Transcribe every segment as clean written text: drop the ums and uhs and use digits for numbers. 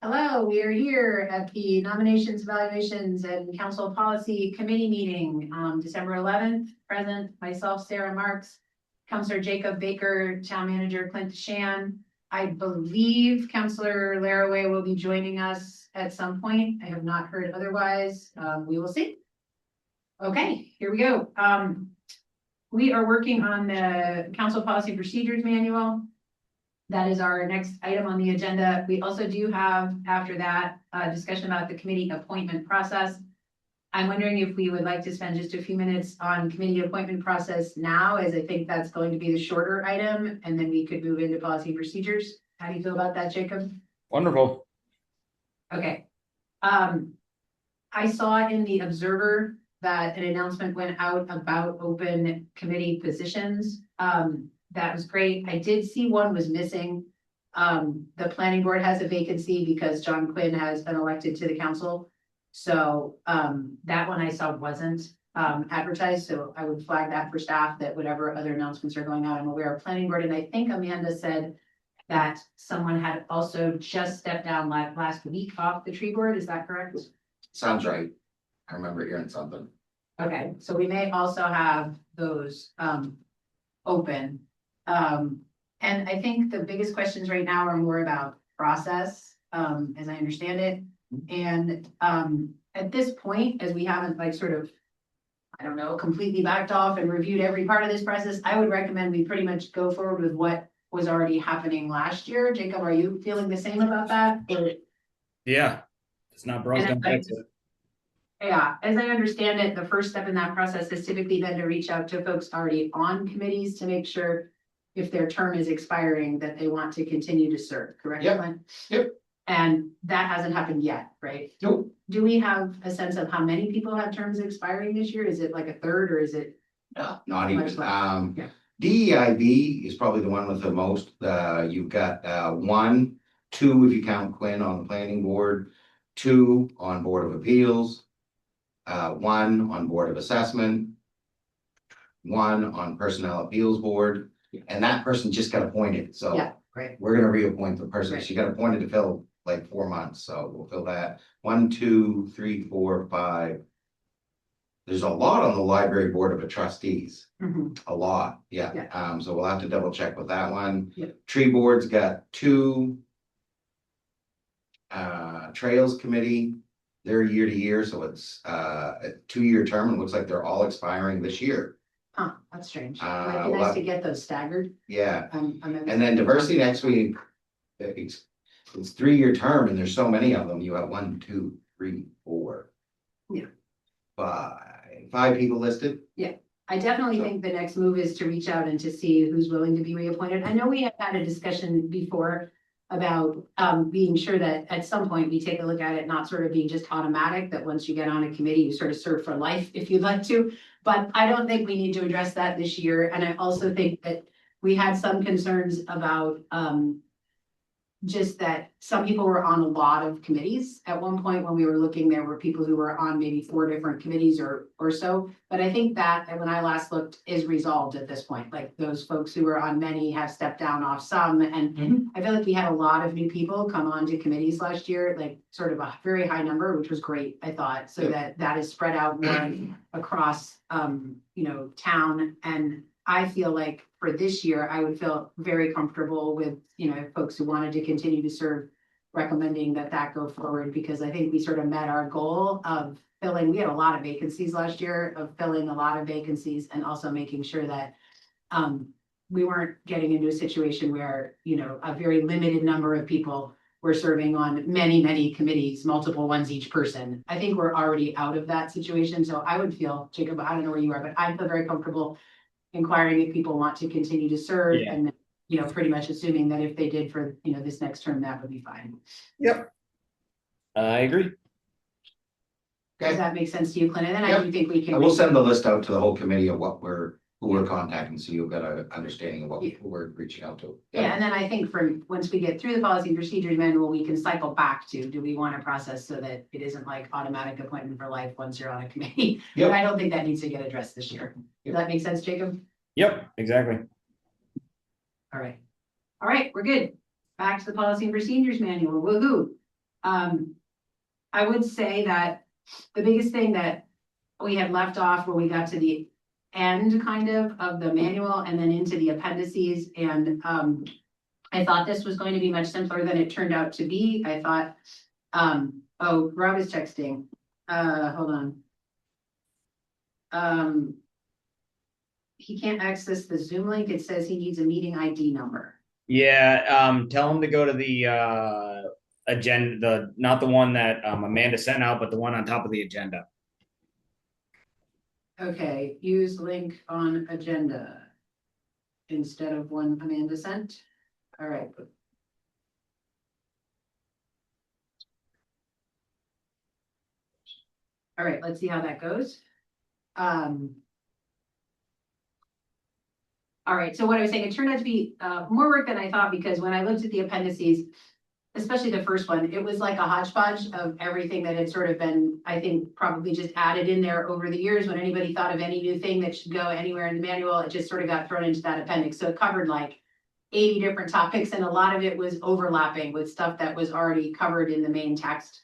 Hello, we are here at the Nominations, Evaluations, and Council Policy Committee meeting, December 11th. Present, myself, Sarah Marks, Councilor Jacob Baker, Town Manager Clint DeShan. I believe Councilor Laraway will be joining us at some point. I have not heard otherwise. We will see. Okay, here we go. We are working on the Council Policy Procedures Manual. That is our next item on the agenda. We also do have, after that, a discussion about the committee appointment process. I'm wondering if we would like to spend just a few minutes on committee appointment process now, as I think that's going to be the shorter item, and then we could move into policy procedures. How do you feel about that, Jacob? Wonderful. Okay. I saw in the Observer that an announcement went out about open committee positions. That was great. I did see one was missing. The planning board has a vacancy because John Quinn has been elected to the council. So that one I saw wasn't advertised. So I would flag that for staff, that whatever other announcements are going out, I'm aware of planning board. And I think Amanda said that someone had also just stepped down last week off the tree board. Is that correct? Sounds right. I remember hearing something. Okay, so we may also have those open. And I think the biggest questions right now are more about process, as I understand it. And at this point, as we haven't I don't know, completely backed off and reviewed every part of this process, I would recommend we pretty much go forward with what was already happening last year. Jacob, are you feeling the same about that? Yeah, it's not broken. Yeah, as I understand it, the first step in that process is typically then to reach out to folks already on committees to make sure if their term is expiring that they want to continue to serve, correct? Yep. Glenn? Yep. And that hasn't happened yet, right? Nope. Do we have a sense of how many people have terms expiring this year? Is it like a third, or is it? No, not Much even. less. Yeah. DEIB is probably the one with the most. You've got 1, 2 if you count Quinn on the planning board, 2 on Board of Appeals, 1 on Board of Assessment, 1 on Personnel Appeals Board, and that person just got appointed. So Yeah, right. we're gonna reappoint the person. Right. She got appointed to fill like 4 months, so we'll fill that. 1, 2, 3, 4, 5. There's a lot on the library board of trustees. Mhm. A lot, yeah. Yeah. So we'll have to double check with that one. Yeah. Tree board's got 2. Trails committee, they're year to year, so it's a 2-year term, and looks like they're all expiring this year. Huh, that's strange. Might be well, nice to get those staggered. Yeah, I'm and then diversity next week, it's 3-year term, and there's so many of them. You have 1, 2, 3, 4. Yeah. 5 people listed. I definitely think the next move is to reach out and to see who's willing to be reappointed. I know we have had a discussion before about being sure that at some point we take a look at it, not sort of being just automatic, that once you get on a committee, you sort of serve for life if you'd like to. But I don't think we need to address that this year. And I also think that we had some concerns about just that some people were on a lot of committees. At one point when we were looking, there were people who were on maybe 4 different committees or so. But I think that when I last looked is resolved at this point. Like those folks who were on many have stepped down off some. And I feel like we had a lot of new people come on to committees last year, like sort of a very high number, which was great, I thought. So that is spread out more across, town. And I feel like for this year, I would feel very comfortable with, folks who wanted to continue to serve, recommending that go forward, because I think we sort of met our goal of filling, we had a lot of vacancies last year, of filling a lot of vacancies and also making sure that we weren't getting into a situation where, a very limited number of people were serving on many, many committees, multiple ones each person. I think we're already out of that situation. So I would feel, Jacob, I don't know where you are, but I feel very comfortable inquiring if people want to continue to serve, and pretty much assuming that if they did for this next term, that would be fine. Yep. I agree. Does that make sense to you, Clint? And then I do think we can. I will send the list out to the whole committee of who we're contacting, so you've got an understanding of who we're reaching out to. Yeah, and then I think once we get through the policy and procedures manual, we can cycle back to, do we want to process so that it isn't like automatic appointment for life once you're on a committee? Yep. But I don't think that needs to get addressed this year. Does that make sense, Jacob? Yep, exactly. All right, we're good. Back to the policy and procedures manual. Woohoo. I would say that the biggest thing that we had left off where we got to the end kind of the manual and then into the appendices and, I thought this was going to be much simpler than it turned out to be. I thought, oh, Rob is texting. Hold on. He can't access the Zoom link. It says he needs a meeting ID number. Yeah, tell him to go to the agenda, not the one that Amanda sent out, but the one on top of the agenda. Okay, use link on agenda instead of one Amanda sent. All right. All right, let's see how that goes. All right, so what I was saying, it turned out to be more work than I thought because when I looked at the appendices, especially the first one, it was like a hodgepodge of everything that had sort of been, I think, probably just added in there over the years. When anybody thought of any new thing that should go anywhere in the manual, it just sort of got thrown into that appendix. So it covered like 80 different topics, and a lot of it was overlapping with stuff that was already covered in the main text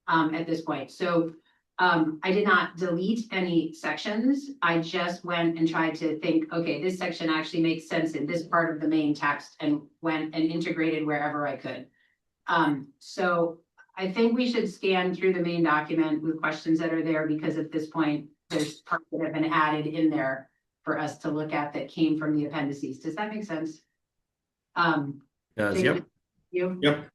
at this point. So I did not delete any sections. I just went and tried to think, okay, this section actually makes sense in this part of the main text, and went and integrated wherever I could. So I think we should scan through the main document with questions that are there, because at this point, there's parts that have been added in there for us to look at that came from the appendices. Does that make sense? Yep. You? Yep.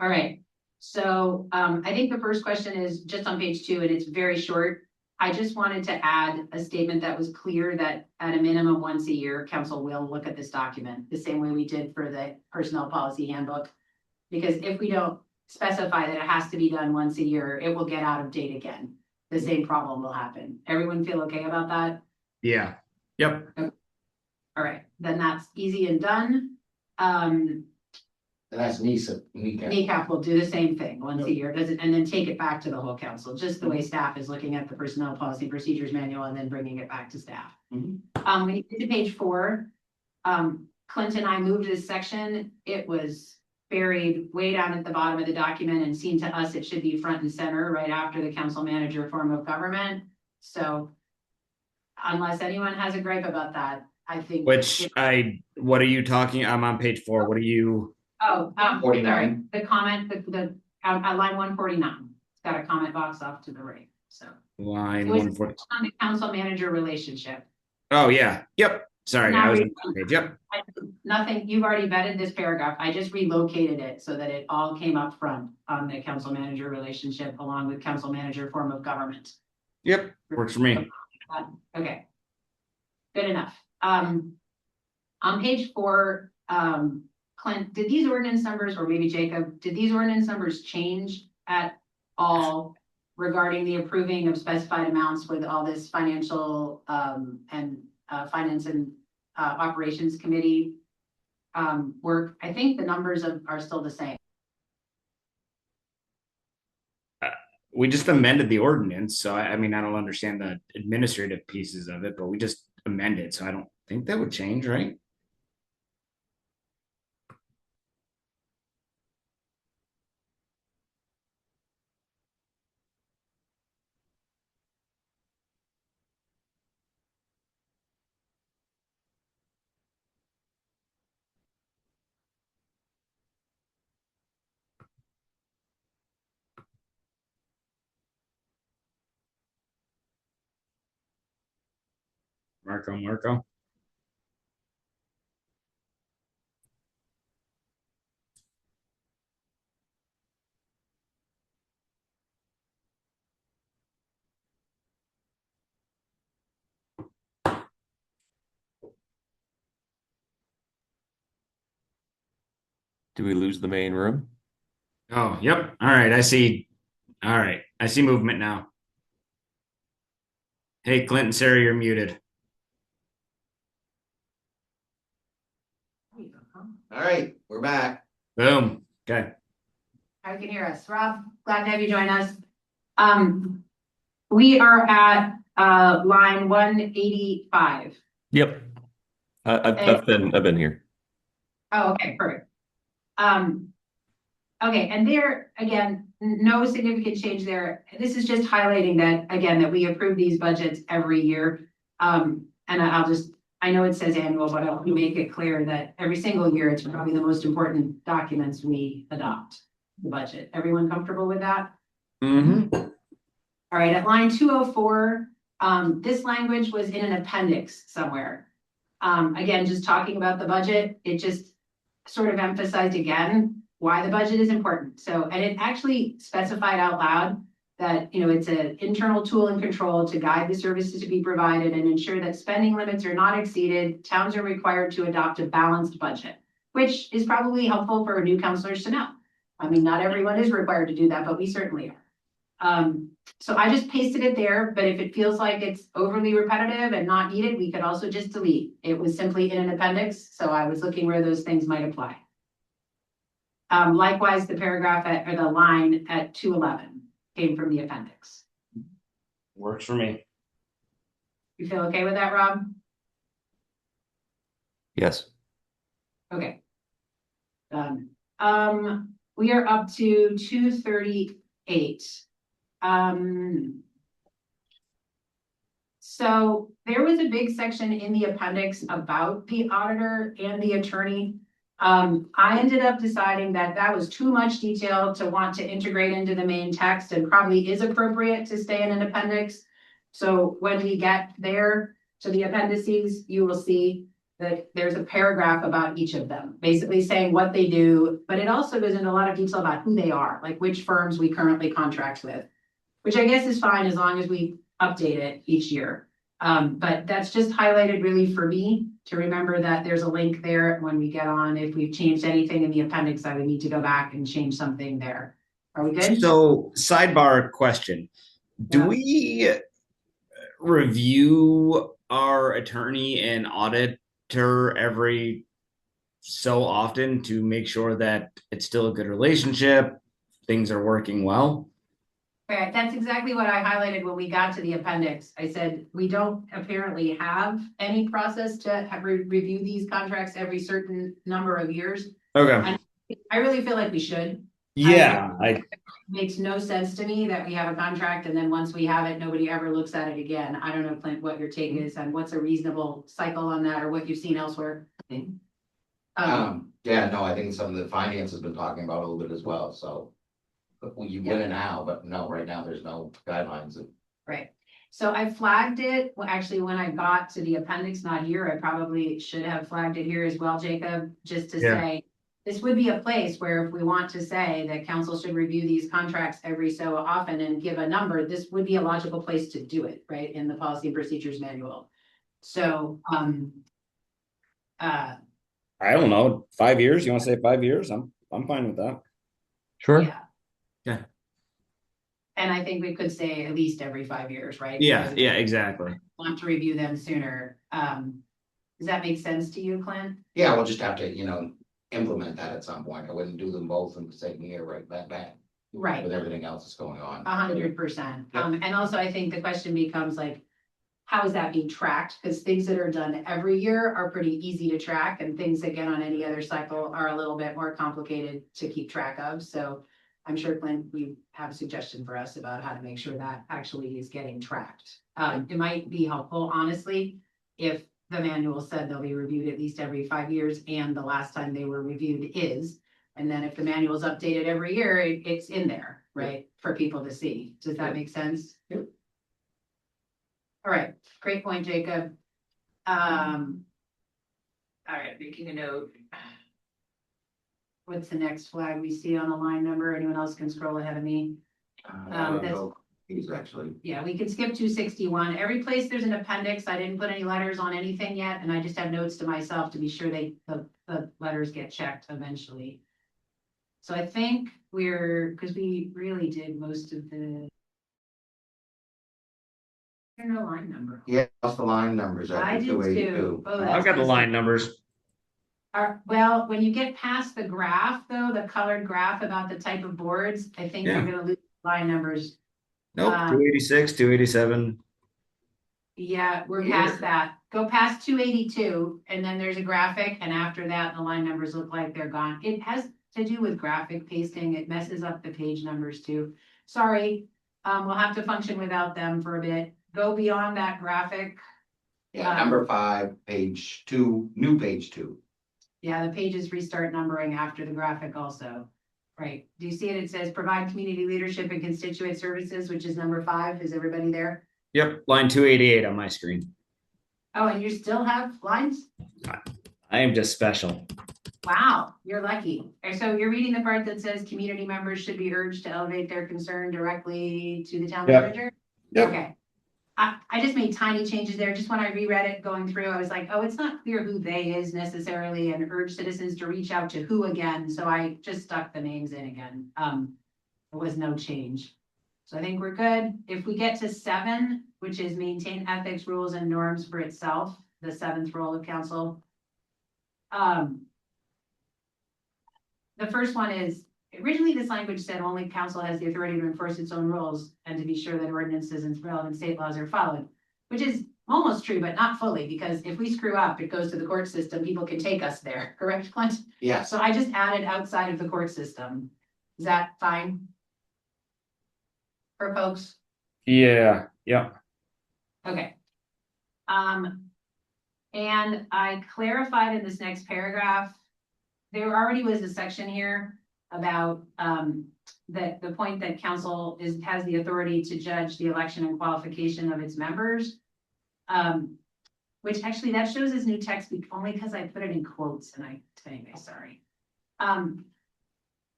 All right. So I think the first question is just on page 2, and it's very short. I just wanted to add a statement that was clear that at a minimum once a year, council will look at this document the same way we did for the personnel policy handbook. Because if we don't specify that it has to be done once a year, it will get out of date again. The same problem will happen. Everyone feel okay about that? Yeah. Yep. Okay. All right, then that's easy and done. That's NECAP. NECAP will do the same thing once a year, does it, and then take it back to the whole council, just the way staff is looking at the personnel policy procedures manual and then bringing it back to staff. Mhm. When you get to page 4, Clint and I moved this section. It was buried way down at the bottom of the document, and seemed to us it should be front and center right after the council manager form of government. So unless anyone has a gripe about that, I think. What are you talking? I'm on page 4. What are you? Oh, 49. sorry, the comment, line 149, it's got a comment box off to the right, so. Line It was 140. on the council manager relationship. Oh, yeah. Yep. Sorry. Not I was on really. that page. Yep. Nothing, you've already vetted this paragraph. I just relocated it so that it all came up front on the council manager relationship along with council manager form of government. Yep. Works for me. Okay. Good enough. On page 4, Clint, did these ordinance numbers, or maybe Jacob, did these ordinance numbers change at all regarding the approving of specified amounts with all this financial and finance and operations committee work? I think the numbers are still the same. We just amended the ordinance, so I mean, I don't understand the administrative pieces of it, but we just amended, so I don't think that would change, right? Marco. Do we lose the main room? Oh, yep. All right. I see. All right. I see movement now. Hey, Clint and Sarah, you're muted. All right, we're back. Boom. Okay. I can hear us. Rob, glad to have you join us. We are at line 185. Yep. I've been here. Oh, okay, perfect. Okay, and there, again, no significant change there. This is just highlighting that, again, that we approve these budgets every year. And I'll just, I know it says annual, but I'll make it clear that every single year, it's probably the most important documents we adopt, the budget. Everyone comfortable with that? Mm-hmm. All right, at line 204, this language was in an appendix somewhere. Again, just talking about the budget, it just sort of emphasized again why the budget is important. So, and it actually specified out loud that, it's an internal tool and control to guide the services to be provided and ensure that spending limits are not exceeded. Towns are required to adopt a balanced budget, which is probably helpful for new counselors to know. I mean, not everyone is required to do that, but we certainly are. So I just pasted it there, but if it feels like it's overly repetitive and not needed, we could also just delete. It was simply in an appendix, so I was looking where those things might apply. Likewise, the paragraph or the line at 211 came from the appendix. Works for me. You feel okay with that, Rob? Yes. Okay. Done. We are up to 238. So there was a big section in the appendix about the auditor and the attorney. I ended up deciding that that was too much detail to want to integrate into the main text and probably is appropriate to stay in an appendix. So when we get there to the appendices, you will see that there's a paragraph about each of them, basically saying what they do, but it also goes into a lot of detail about who they are, like which firms we currently contract with, which I guess is fine as long as we update it each year. But that's just highlighted really for me to remember that there's a link there when we get on. If we've changed anything in the appendix, I would need to go back and change something there. Are we good? So, sidebar question. Do Yeah. we review our attorney and auditor every so often to make sure that it's still a good relationship, things are working well? Right, that's exactly what I highlighted when we got to the appendix. I said, we don't apparently have any process to have review these contracts every certain number of years. Okay. I really feel like we should. Yeah, Makes no sense to me that we have a contract and then once we have it, nobody ever looks at it again. I don't know, Clint, what your take is and what's a reasonable cycle on that or what you've seen elsewhere. Yeah, no, I think some of the finance has been talking about a little bit as well, so. But you get it now, but no, right now, there's no guidelines. Right, so I flagged it, well, actually, when I got to the appendix, not here, I probably should have flagged it here as well, Jacob, just to Yeah. say. This would be a place where if we want to say that council should review these contracts every so often and give a number, this would be a logical place to do it, right, in the policy and procedures manual. So, I don't know, 5 years? You want to say 5 years? I'm fine with that. Sure. yeah. Yeah. And I think we could say at least every 5 years, right? Yeah, Because yeah, exactly. want to review them sooner. Does that make sense to you, Clint? Yeah, we'll just have to, implement that at some point. I wouldn't do them both in the same year, right, back. Right. With everything else that's going on. 100%. Yep. And also I think the question becomes like, how is that being tracked? Because things that are done every year are pretty easy to track and things that get on any other cycle are a little bit more complicated to keep track of. So I'm sure, Clint, you have a suggestion for us about how to make sure that actually is getting tracked. It might be helpful, honestly, if the manual said they'll be reviewed at least every 5 years and the last time they were reviewed is. And then if the manual is updated every year, it's in there, right, for people to see. Does that make sense? Yep. All right, great point, Jacob. All right, making a note. What's the next flag we see on the line number? Anyone else can scroll ahead of me? He's actually, Yeah, we can skip 261. Every place there's an appendix. I didn't put any letters on anything yet, and I just have notes to myself to be sure the letters get checked eventually. So I think because we really did most of the. There's no line number. yeah, that's the line numbers. I did 282. too. Oh, that's I've got the awesome. line numbers. Well, when you get past the graph, though, the colored graph about the type of boards, I think you're Yeah. gonna lose line numbers. Nope, 286, 287. Yeah, we're past that. Go past 282, and then there's a graphic, and after that, the line numbers look like they're gone. It has to do with graphic pasting. It messes up the page numbers too. Sorry, we'll have to function without them for a bit. Go beyond that graphic. Yeah, number 5, page 2, new page 2. Yeah, the pages restart numbering after the graphic also. Right. Do you see it? It says provide community leadership and constituent services, which is number 5. Is everybody there? Yep, line 288 on my screen. Oh, and you still have lines? I am just special. Wow, you're lucky. And so you're reading the part that says community members should be urged to elevate their concern directly to the town Yep. manager? Yep. Okay. I just made tiny changes there. Just when I reread it going through, I was like, oh, it's not clear who they is necessarily, and urge citizens to reach out to who again. So I just stuck the names in again. There was no change. So I think we're good. If we get to 7, which is maintain ethics, rules, and norms for itself, the 7th role of council. The first one is, originally this language said only council has the authority to enforce its own rules and to be sure that ordinances and relevant state laws are followed, which is almost true, but not fully, because if we screw up, it goes to the court system, people can take us there, correct, Clint? Yes, So I just added outside of the court system. Is that fine? For folks? Yeah, yeah. Okay. And I clarified in this next paragraph, there already was a section here about, that the point that council has the authority to judge the election and qualification of its members. Which actually that shows as new text only because I put it in quotes and anyway, sorry.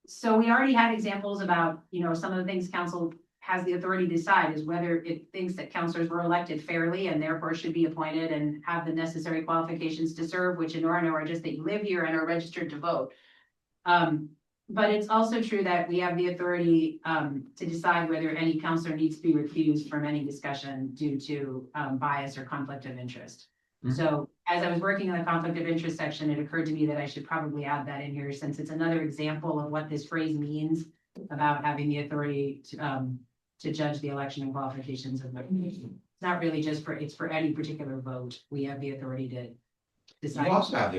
So we already had examples about, some of the things council has the authority to decide is whether it thinks that councilors were elected fairly and therefore should be appointed and have the necessary qualifications to serve, which in Orono are just that you live here and are registered to vote. But it's also true that we have the authority to decide whether any counselor needs to be recused from any discussion due to bias or conflict of interest. Mhm. So as I was working on the conflict of interest section, it occurred to me that I should probably add that in here since it's another example of what this phrase means about having the authority to judge the election and qualifications of the. It's not really just it's for any particular vote. We have the authority to decide. you also have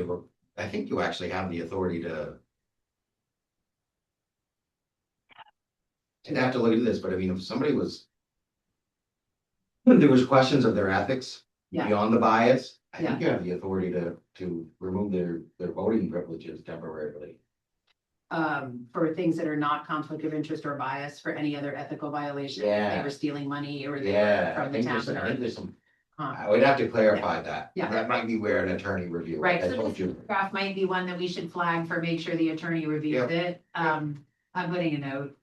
I think you actually have the authority to. I'd have to look at this, but I mean, if somebody there was questions of their ethics Yeah. beyond the bias, I Yeah. think you have the authority to remove their voting privileges temporarily. For things that are not conflict of interest or bias for any other ethical violation. Yeah. They were stealing money or they were Yeah, I from the think town. there's some, Huh. I would have to clarify that. Yeah. That might be where an attorney review. Right, I so told this you. graph might be one that we should flag for make sure the attorney reviews it. I'm putting a note.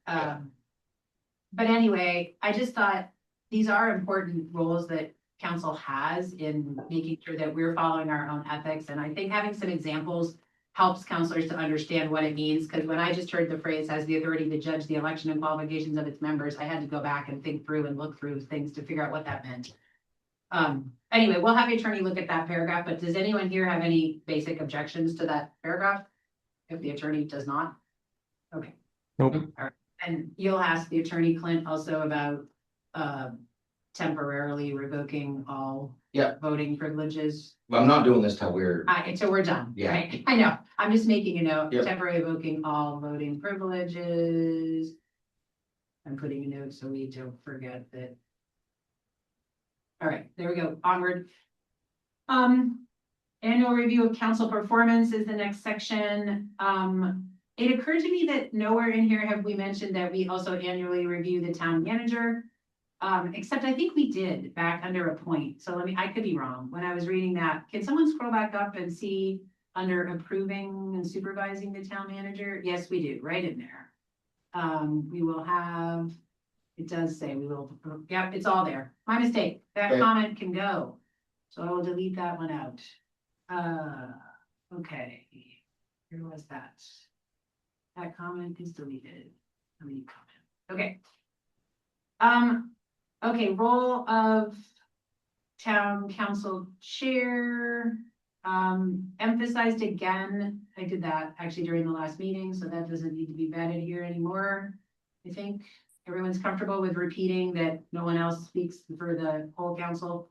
But anyway, I just thought these are important roles that council has in making sure that we're following our own ethics. And I think having some examples helps counselors to understand what it means. Because when I just heard the phrase has the authority to judge the election and qualifications of its members, I had to go back and think through and look through things to figure out what that meant. Anyway, we'll have the attorney look at that paragraph, but does anyone here have any basic objections to that paragraph? If the attorney does not? Okay. Nope. All right. And you'll ask the attorney, Clint, also about temporarily revoking all Yeah. voting privileges. Well, I'm not doing this till we're, Until we're done. Yeah. Right? I know. I'm just making a note, Yeah. temporary revoking all voting privileges. I'm putting a note so we don't forget that. All right, there we go. Onward. Annual review of council performance is the next section. It occurred to me that nowhere in here have we mentioned that we also annually review the town manager. Except I think we did back under a point. So I could be wrong. When I was reading that, can someone scroll back up and see under approving and supervising the town manager? Yes, we do, right in there. We will have, it does say we will, yep, it's all there. My mistake. That Okay. comment can go. So I will delete that one out. Okay. Where was that? That comment is deleted. How many comment? Okay. Okay, role of town council chair. Emphasized again, I did that actually during the last meeting, so that doesn't need to be vetted here anymore. I think everyone's comfortable with repeating that no one else speaks for the whole council.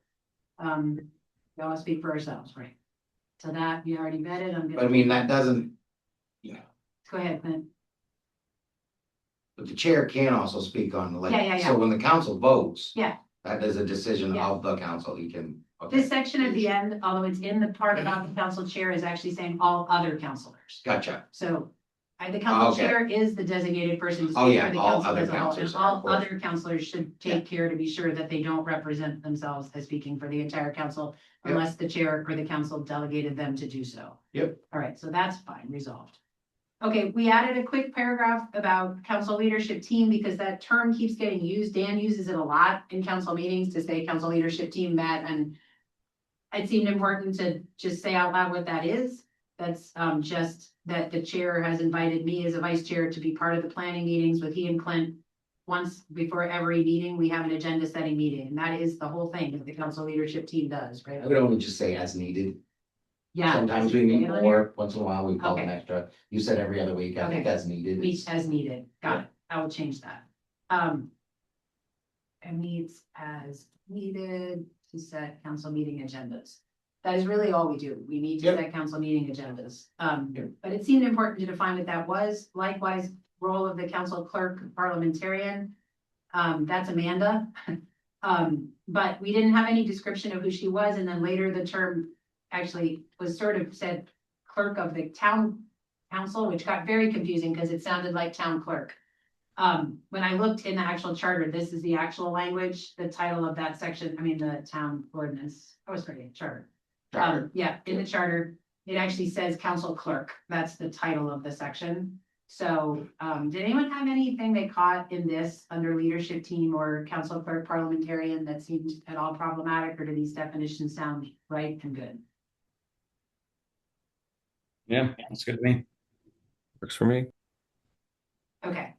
We all speak for ourselves, right? So that you already vetted, I'm But I gonna, mean, that doesn't, you know, go ahead, Clint. but the chair can also speak on the like, Yeah. so when the council votes. Yeah. That is a decision Yeah. of the council, he can. This Okay, section at the end, although it's in the part about the council chair, is actually saying all other councilors. gotcha. So, the council Okay. chair is the designated person to Oh, speak yeah, for the all council other as a whole, and councilors, of all course. other councilors should take care to be sure that they don't represent themselves as speaking for the entire council Yep. unless the chair or the council delegated them to do so. Yep. All right, so that's fine, resolved. Okay, we added a quick paragraph about council leadership team because that term keeps getting used. Dan uses it a lot in council meetings to say council leadership team met, and it seemed important to just say out loud what that is. That's just that the chair has invited me as a vice chair to be part of the planning meetings with he and Clint. Once before every meeting, we have an agenda setting meeting, and that is the whole thing that the council leadership team does, I right? would only just say as needed. Yeah. Sometimes we meet Okay. more, once in a while we call an Okay. extra. You said every other week, I think Okay. that's needed. Meets as needed, got it, I will change that. And meets as needed to set council meeting agendas. That is really all we do, we need to Yep. set council meeting agendas. Yep. But it seemed important to define what that was, likewise, role of the council clerk parliamentarian. That's Amanda. But we didn't have any description of who she was, and then later the term actually was sort of said clerk of the town council, which got very confusing because it sounded like town clerk. When I looked in the actual charter, this is the actual language, the title of that section, I mean, the town ordinance, sorry, charter. Charter. Yeah, in the charter, it actually says council clerk, that's the title of the section. So, did anyone have anything they caught in this under leadership team or council clerk parliamentarian that seemed at all problematic, or do these definitions sound right and good? Yeah, that's good to me. Works for me. Okay.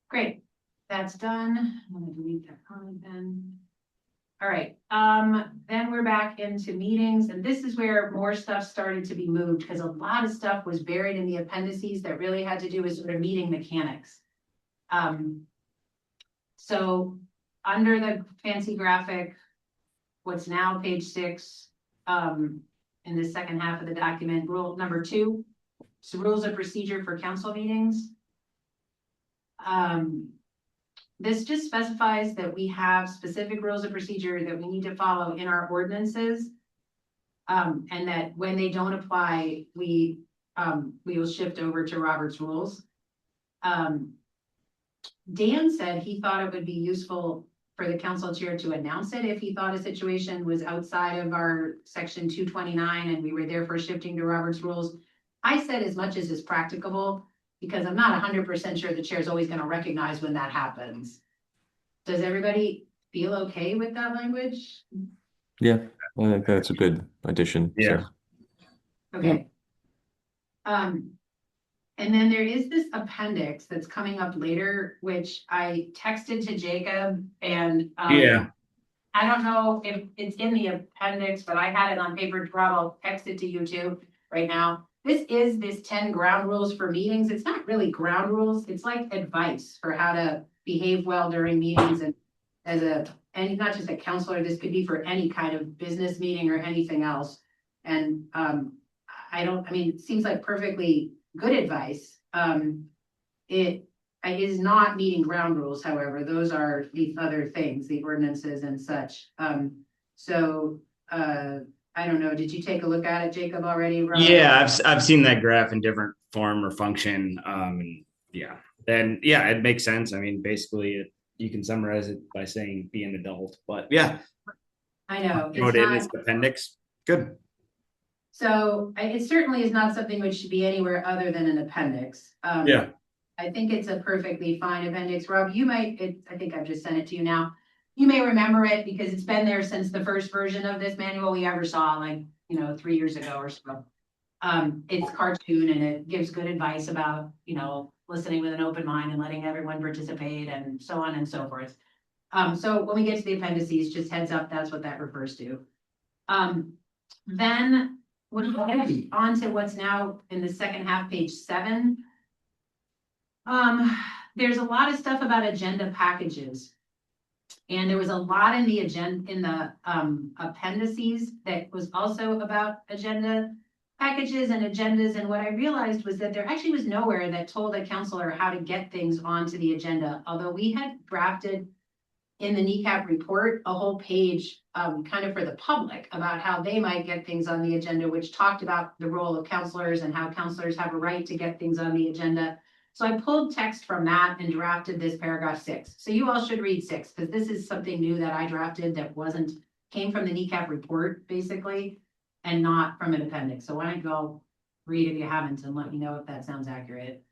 Great, that's done. I'm gonna delete that comment then. All right, then we're back into meetings, and this is where more stuff started to be moved, because a lot of stuff was buried in the appendices that really had to do with sort of meeting mechanics. So under the fancy graphic, what's now page 6, in the second half of the document, rule number 2, so rules of procedure for council meetings. This just specifies that we have specific rules of procedure that we need to follow in our ordinances. And that when they don't apply, we will shift over to Robert's rules. Dan said he thought it would be useful for the council chair to announce it if he thought a situation was outside of our section 229 and we were therefore shifting to Robert's rules. I said as much as is practicable, because I'm not 100% sure the chair is always going to recognize when that happens. Does everybody feel okay with that language? Yeah, I think that's a good addition. Yeah. Sarah. Okay. And then there is this appendix that's coming up later, which I texted to Jacob and Yeah. I don't know if it's in the appendix, but I had it on paper. Rob, I'll text it to you too right now. This is this 10 ground rules for meetings. It's not really ground rules. It's like advice for how to behave well during meetings, and and not just a counselor, this could be for any kind of business meeting or anything else. And it seems like perfectly good advice. It is not meeting ground rules, however, those are these other things, the ordinances and such. I don't know, did you take a look at it, Jacob, already? Rob? Yeah, I've seen that graph in different form or function. Yeah, and yeah, it makes sense. I mean, basically, you can summarize it by saying be an adult. But yeah, I know. throw it in as appendix. Good. So it certainly is not something which should be anywhere other than an appendix. Yeah. I think it's a perfectly fine appendix. Rob, I think I've just sent it to you now. You may remember it because it's been there since the first version of this manual we ever saw, 3 years ago or so. It's cartoon and it gives good advice about, listening with an open mind and letting everyone participate and so on and so forth. So when we get to the appendices, just heads up, that's what that refers to. Then when we get on to what's now in the second half, page 7, there's a lot of stuff about agenda packages. And there was a lot in the agenda, in the appendices that was also about agenda packages and agendas. And what I realized was that there actually was nowhere that told a counselor how to get things onto the agenda. Although we had drafted in the kneecap report, a whole page kind of for the public about how they might get things on the agenda, which talked about the role of counselors and how counselors have a right to get things on the agenda. So I pulled text from that and drafted this paragraph 6. So you all should read 6, because this is something new that I drafted that came from the kneecap report, basically, and not from an appendix. So why don't you all read if you haven't and let me know if that sounds accurate.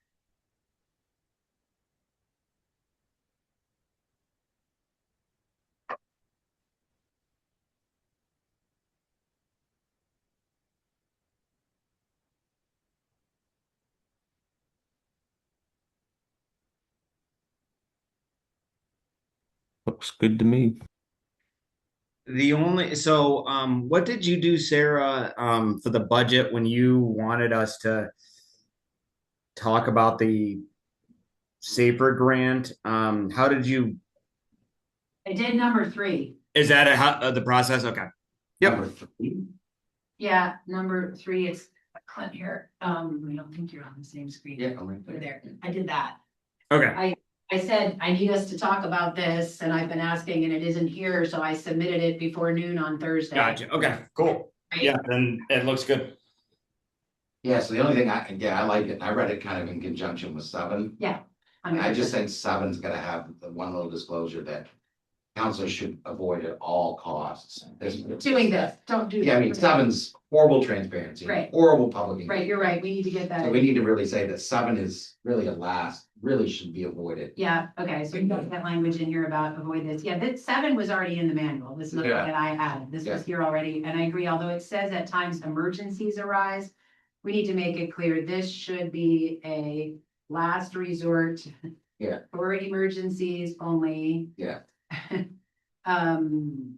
Looks good to me. What did you do, Sarah, for the budget when you wanted us to talk about the Safer grant? How did you, I did number 3. is that the process? Okay. Yep. Number 3. Yeah, number 3 is Clint here. I don't think you're on the same screen. Yeah, I'm right Over there. there. I did that. Okay. I said, I need us to talk about this, and I've been asking, and it isn't here, so I submitted it before noon on Thursday. Gotcha. Okay, cool. Yeah, then it looks good. Yeah, so the only thing I like it, I read it kind of in conjunction with 7. I just think 7's gotta have the one little disclosure that counselors should avoid at all costs. Doing this, don't do. Yeah, I mean, 7's horrible transparency, Right. horrible public. Right, you're right, we need to get that. So we need to really say that 7 is really really should be avoided. Yeah, okay, so you got that language in here about avoid this. Yeah, that 7 was already in the manual. This is nothing Yeah. that I added. This was here already, and I agree, although it says at times emergencies arise, we need to make it clear, this should be a last resort. Yeah. For emergencies only. Yeah. Um,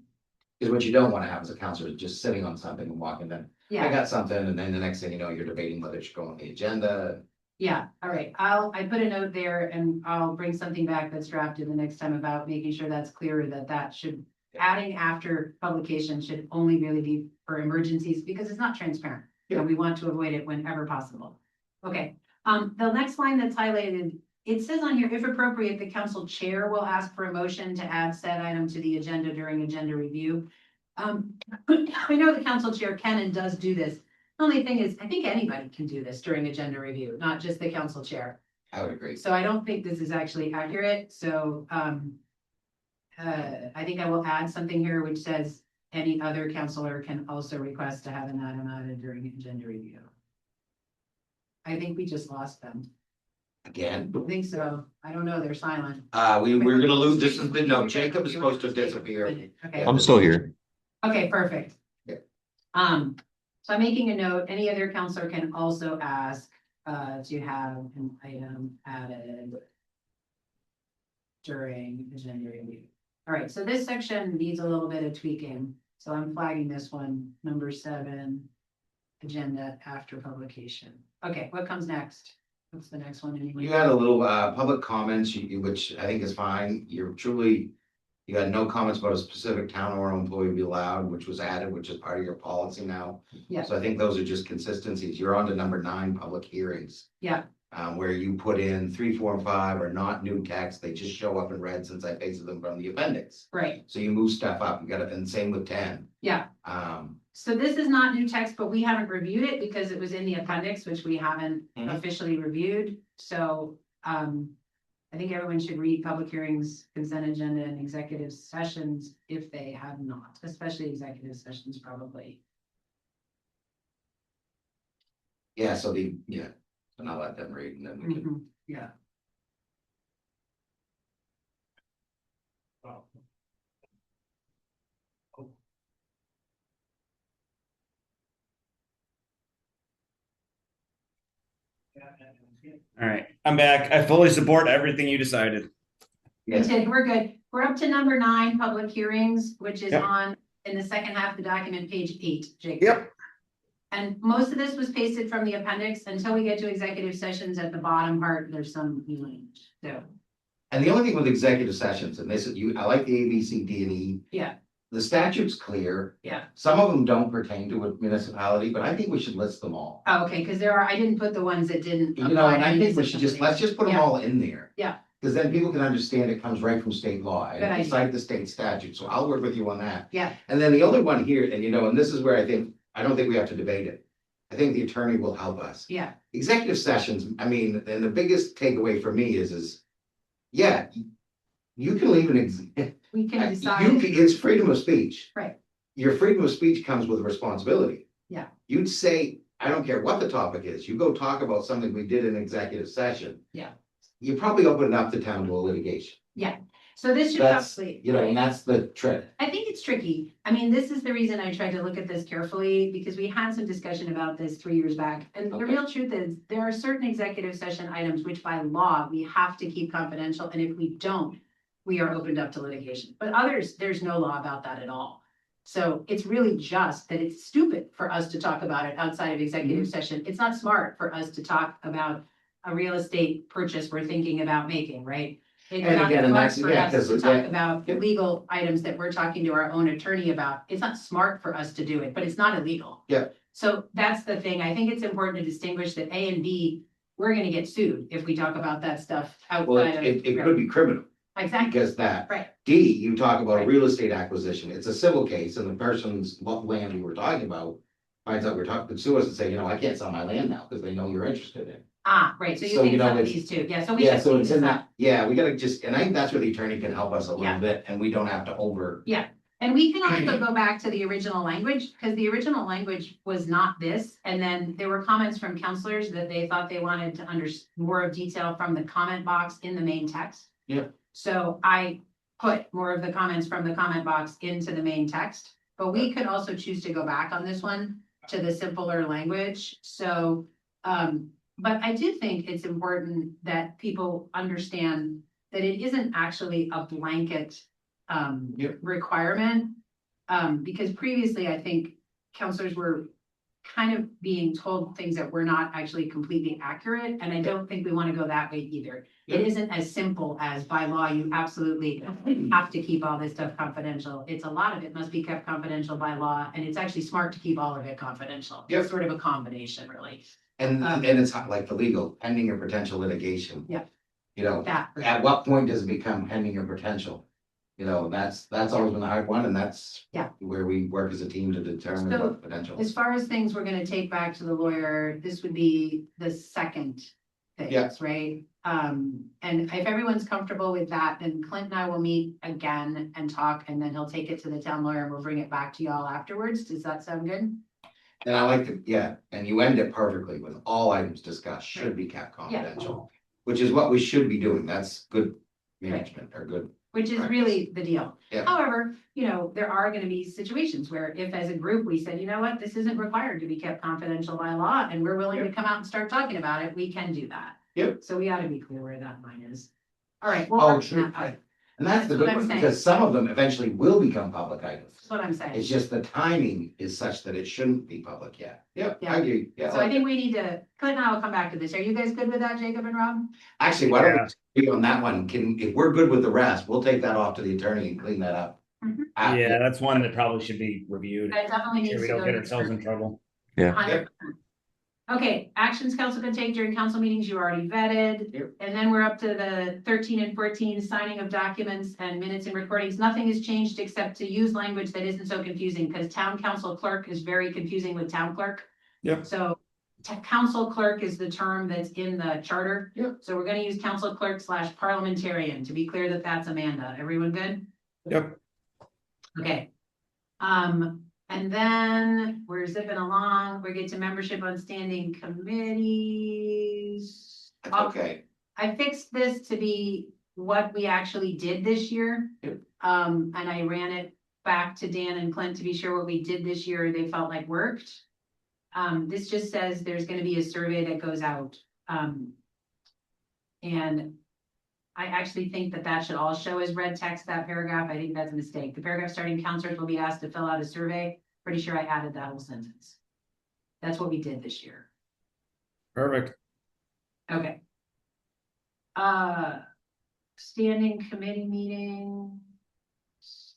Because what you don't want to have is a counselor just sitting on something and walking in. I yeah, got something, and then the next thing you know, you're debating whether it should go on the agenda. yeah, all right, I put a note there and I'll bring something back that's drafted the next time about making sure that's clear that should. Adding after publication should only really be for emergencies because it's not transparent. Yeah. And we want to avoid it whenever possible. Okay, the next line that's highlighted, it says on here, if appropriate, the council chair will ask for a motion to add said item to the agenda during agenda review. I know the council chair can and does do this. The only thing is, I think anybody can do this during agenda review, not just the council chair. I would agree. So I don't think this is actually accurate, so, I think I will add something here which says any other counselor can also request to have an item added during agenda review. I think we just lost them. Again, I think so. I don't know, they're silent. we're gonna lose this, no, Jacob is supposed to disappear. Okay, I'm still here. okay, perfect. Yeah. So I'm making a note, any other counselor can also ask, to have an item added during agenda review. All right, so this section needs a little bit of tweaking, so I'm flagging this one, number 7, agenda after publication. Okay, what comes next? What's the next one anyway? You had a little public comments, which I think is fine. You had no comments about a specific town or employee be allowed, which was added, which is part of your policy now. Yeah. So I think those are just consistencies. You're on to number 9, public hearings. Yeah. Where you put in 3, 4, and 5 are not new text. They just show up in red since I pasted them from the appendix. Right, So you move stuff up. You got it, and same with 10. yeah. So this is not new text, but we haven't reviewed it because it was in the appendix, which we haven't Mhm. officially reviewed. So, I think everyone should read public hearings, consent agenda, and executive sessions if they have not, especially executive sessions probably. Yeah, so and I'll let them read, and then we can. Yeah. All right, I'm back. I fully support everything you decided. Yes. Okay, we're good. We're up to number 9, public hearings, which is Yep. on, in the second half of the document, page 8, Jake. Yep. And most of this was pasted from the appendix until we get to executive sessions at the bottom part, there's some new language, so. And the only thing with executive sessions, and this is I like the A, B, C, D, and E. Yeah. The statute's clear. Yeah. Some of them don't pertain to a municipality, but I think we should list them all. Oh, okay, because I didn't put the ones that didn't. You know, apply and to I think we should let's just put them Yeah. all in there. Yeah. Because then people can understand it comes right from state law Good and idea. cite the state statute. So I'll work with you on that. Yeah. And then the other one here, and and this is where I don't think we have to debate it. I think the attorney will help us. Yeah, Executive sessions, I mean, and the biggest takeaway for me is, yeah, you can leave we can decide. it's freedom of speech. Right. Your freedom of speech comes with responsibility. Yeah. You'd say, I don't care what the topic is, you go talk about something we did in executive session. Yeah. You probably open up the town to a litigation. Yeah, so this should That's, probably. and that's the trick. I think it's tricky. I mean, this is the reason I tried to look at this carefully, because we had some discussion about this 3 years back. And the Okay. real truth is, there are certain executive session items which by law, we have to keep confidential, and if we don't, we are opened up to litigation. But others, there's no law about that at all. So it's really just that it's stupid for us to talk about it outside of executive session. It's not smart for us to talk about a real estate purchase we're thinking about making, right? It's And not again, and smart that's- for yeah, us 'cause to it- talk yeah. about Yep. legal items that we're talking to our own attorney about. It's not smart for us to do it, but it's not illegal. Yeah. So that's the thing. I think it's important to distinguish that A and B, we're gonna get sued if we talk about that stuff Well, outside of. it could be criminal Exactly, because that. right, D, you talk about a Right. real estate acquisition, it's a civil case and the person's land we were talking about. Finds out we're talking, could sue us and say, I can't sell my land now because they know you're interested in. right, so you So, think some of it's- these too, yeah, so we Yeah, should so clean it's this in up. that, yeah, we gotta and I think that's where the attorney can help us a Yeah. little bit and we don't have to over. And we can also go back to the original language, because the original language was not this, and then there were comments from counselors that they thought they wanted to more of detail from the comment box in the main text. Yeah. So I put more of the comments from the comment box into the main text, but we could also choose to go back on this one to the simpler language, so, but I do think it's important that people understand that it isn't actually a blanket Yep. requirement. Because previously, I think counselors were kind of being told things that were not actually completely accurate, and I don't think we want to go that way either. It Yep. isn't as simple as by law, you absolutely have to keep all this stuff confidential. It's a lot of it must be kept confidential by law, and it's actually smart to keep all of it confidential. Yep. It's sort of a combination, really. And it's like the legal pending or potential litigation. Yeah. At That, what point does it become pending or potential? That's always been the hard one and that's. Yeah. Where we work as a team to determine So, what potential. as far as things we're gonna take back to the lawyer, this would be the second Yeah. phase, right? And if everyone's comfortable with that, then Clint and I will meet again and talk, and then he'll take it to the town lawyer and we'll bring it back to y'all afterwards. Does that sound good? And I like and you end it perfectly with all items discussed should be kept confidential. Which is what we should be doing. That's good management or good. Which is Practice. really the deal. Yeah. However, there are gonna be situations where if as a group we said, you know what, this isn't required to be kept confidential by law, and we're willing to come out and start talking about it, we can do that. Yep. So we ought to be clear where that line is. All right. we'll Oh, work on true. that. Right. And that's the That's good what I'm one saying. because some of them eventually will become public items. That's what I'm saying. It's just the timing is such that it shouldn't be public yet. Yep, Yeah. I agree. Yeah. So I think we need to, Clint and I will come back to this. Are you guys good with that, Jacob and Rob? Actually, why don't we be on that one? If we're good with the rest, we'll take that off to the attorney and clean that up. Mhm. Yeah, that's one that probably should be reviewed. That definitely Sure needs we to don't go. get to- ourselves in trouble. 100%. Okay, actions council can take during council meetings you already vetted. Yep. And then we're up to the 13 and 14, signing of documents and minutes and recordings. Nothing has changed except to use language that isn't so confusing, because town council clerk is very confusing with town clerk. Yep. So council clerk is the term that's in the charter. Yep. So we're gonna use council clerk / parliamentarian to be clear that that's Amanda. Everyone good? Yep. Okay. And then we're zipping along, we get to membership on standing committees. That's okay. I fixed this to be what we actually did this year. Yep. And I ran it back to Dan and Clint to be sure what we did this year, they felt like worked. This just says there's gonna be a survey that goes out. And I actually think that should all show as red text, that paragraph. I think that's a mistake. The paragraph starting counselors will be asked to fill out a survey. Pretty sure I added that whole sentence. That's what we did this year. Perfect. Okay. Standing committee meeting.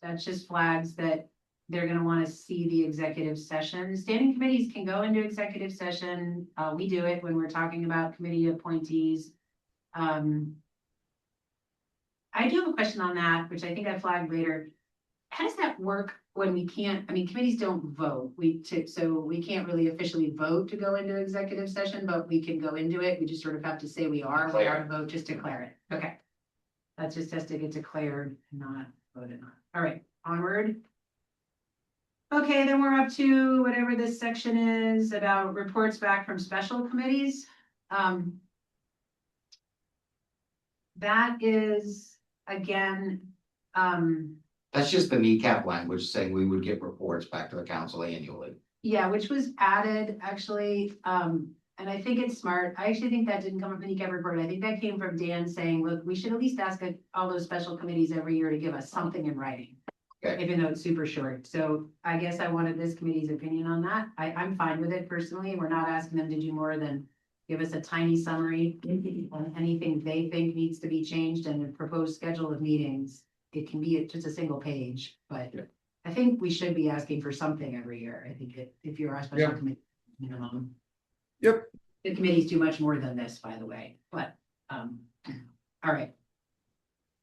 That's just flags that they're gonna wanna see the executive session. Standing committees can go into executive session. We do it when we're talking about committee appointees. I do have a question on that, which I think I flagged later. How does that work when we can't, I mean, committees don't vote. So we can't really officially vote to go into executive session, but we can go into it. We just sort of have to say we are to vote, just declare it. Okay. That just has to get declared, not voted on. All right, onward. Okay, then we're up to whatever this section is about reports back from special committees. That is, again, That's just the kneecap language saying we would get reports back to the council annually. yeah, which was added actually, and I think it's smart. I actually think that didn't come from the kneecap report. I think that came from Dan saying, look, we should at least ask all those special committees every year to give us something in writing. Okay. Even though it's super short. So I guess I wanted this committee's opinion on that. I'm fine with it personally. We're not asking them to do more than give us a tiny summary on anything they think needs to be changed and a proposed schedule of meetings. It can be just a single page, but Yeah. I think we should be asking for something every year. I think if you're our special Yeah. committee minimum. Yep. The committees do much more than this, by the way, but, all right.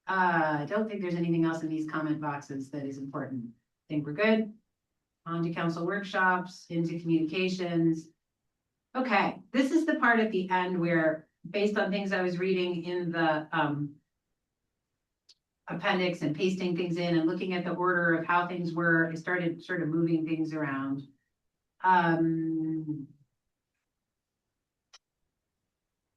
I don't think there's anything else in these comment boxes that is important. I think we're good. On to council workshops, into communications. Okay, this is the part at the end where, based on things I was reading in the appendix and pasting things in and looking at the order of how things were, I started sort of moving things around.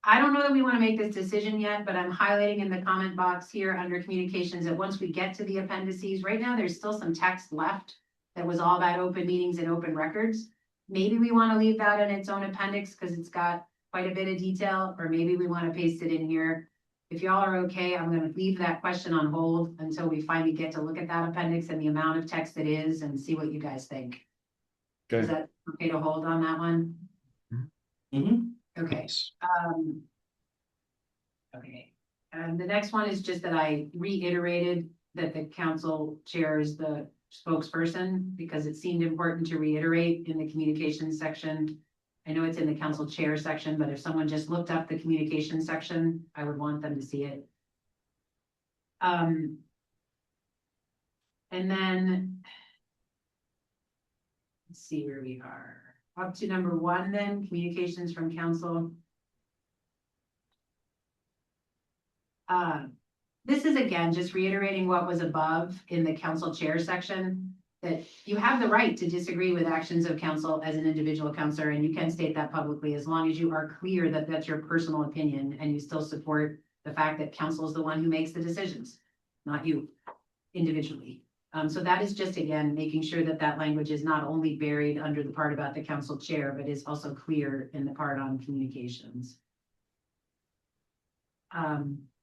I don't know that we want to make this decision yet, but I'm highlighting in the comment box here under communications that once we get to the appendices, right now, there's still some text left that was all about open meetings and open records. Maybe we want to leave that in its own appendix because it's got quite a bit of detail, or maybe we want to paste it in here. If y'all are okay, I'm going to leave that question on hold until we finally get to look at that appendix and the amount of text it is and see what you guys think. Is Okay. that okay to hold on that one? Okay. Okay, and the next one is just that I reiterated that the council chair is the spokesperson because it seemed important to reiterate in the communications section. I know it's in the council chair section, but if someone just looked up the communications section, I would want them to see it. And then let's see where we are. Up to number 1 then, communications from council. This is again, just reiterating what was above in the council chair section, that you have the right to disagree with actions of council as an individual councilor, and you can state that publicly as long as you are clear that that's your personal opinion and you still support the fact that council is the one who makes the decisions, not you individually. So that is just, again, making sure that that language is not only buried under the part about the council chair, but is also clear in the part on communications.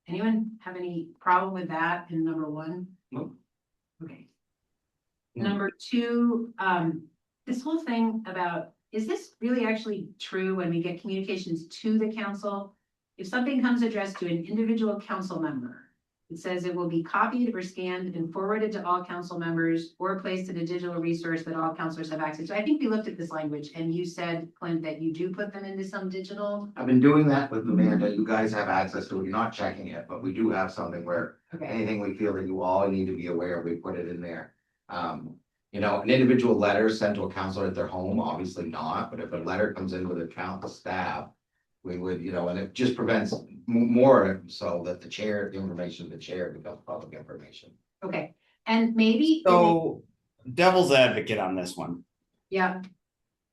Anyone have any problem with that in number 1? Nope. Okay. No. Number 2, this whole thing about, is this really actually true when we get communications to the council? If something comes addressed to an individual council member, it says it will be copied or scanned and forwarded to all council members or placed in a digital resource that all councilors have access to. I think we looked at this language and you said, Clint, that you do put them into some digital. I've been doing that with Amanda. You guys have access to it. You're not checking it, but we do have something where Okay, anything we feel that you all need to be aware of, we put it in there. You know, an individual letter sent to a counselor at their home, obviously not, but if a letter comes in with a council staff, we would, you know, and it just prevents more so that the chair, the information of the chair becomes public information. okay. And maybe. So, devil's advocate on this one. Yeah,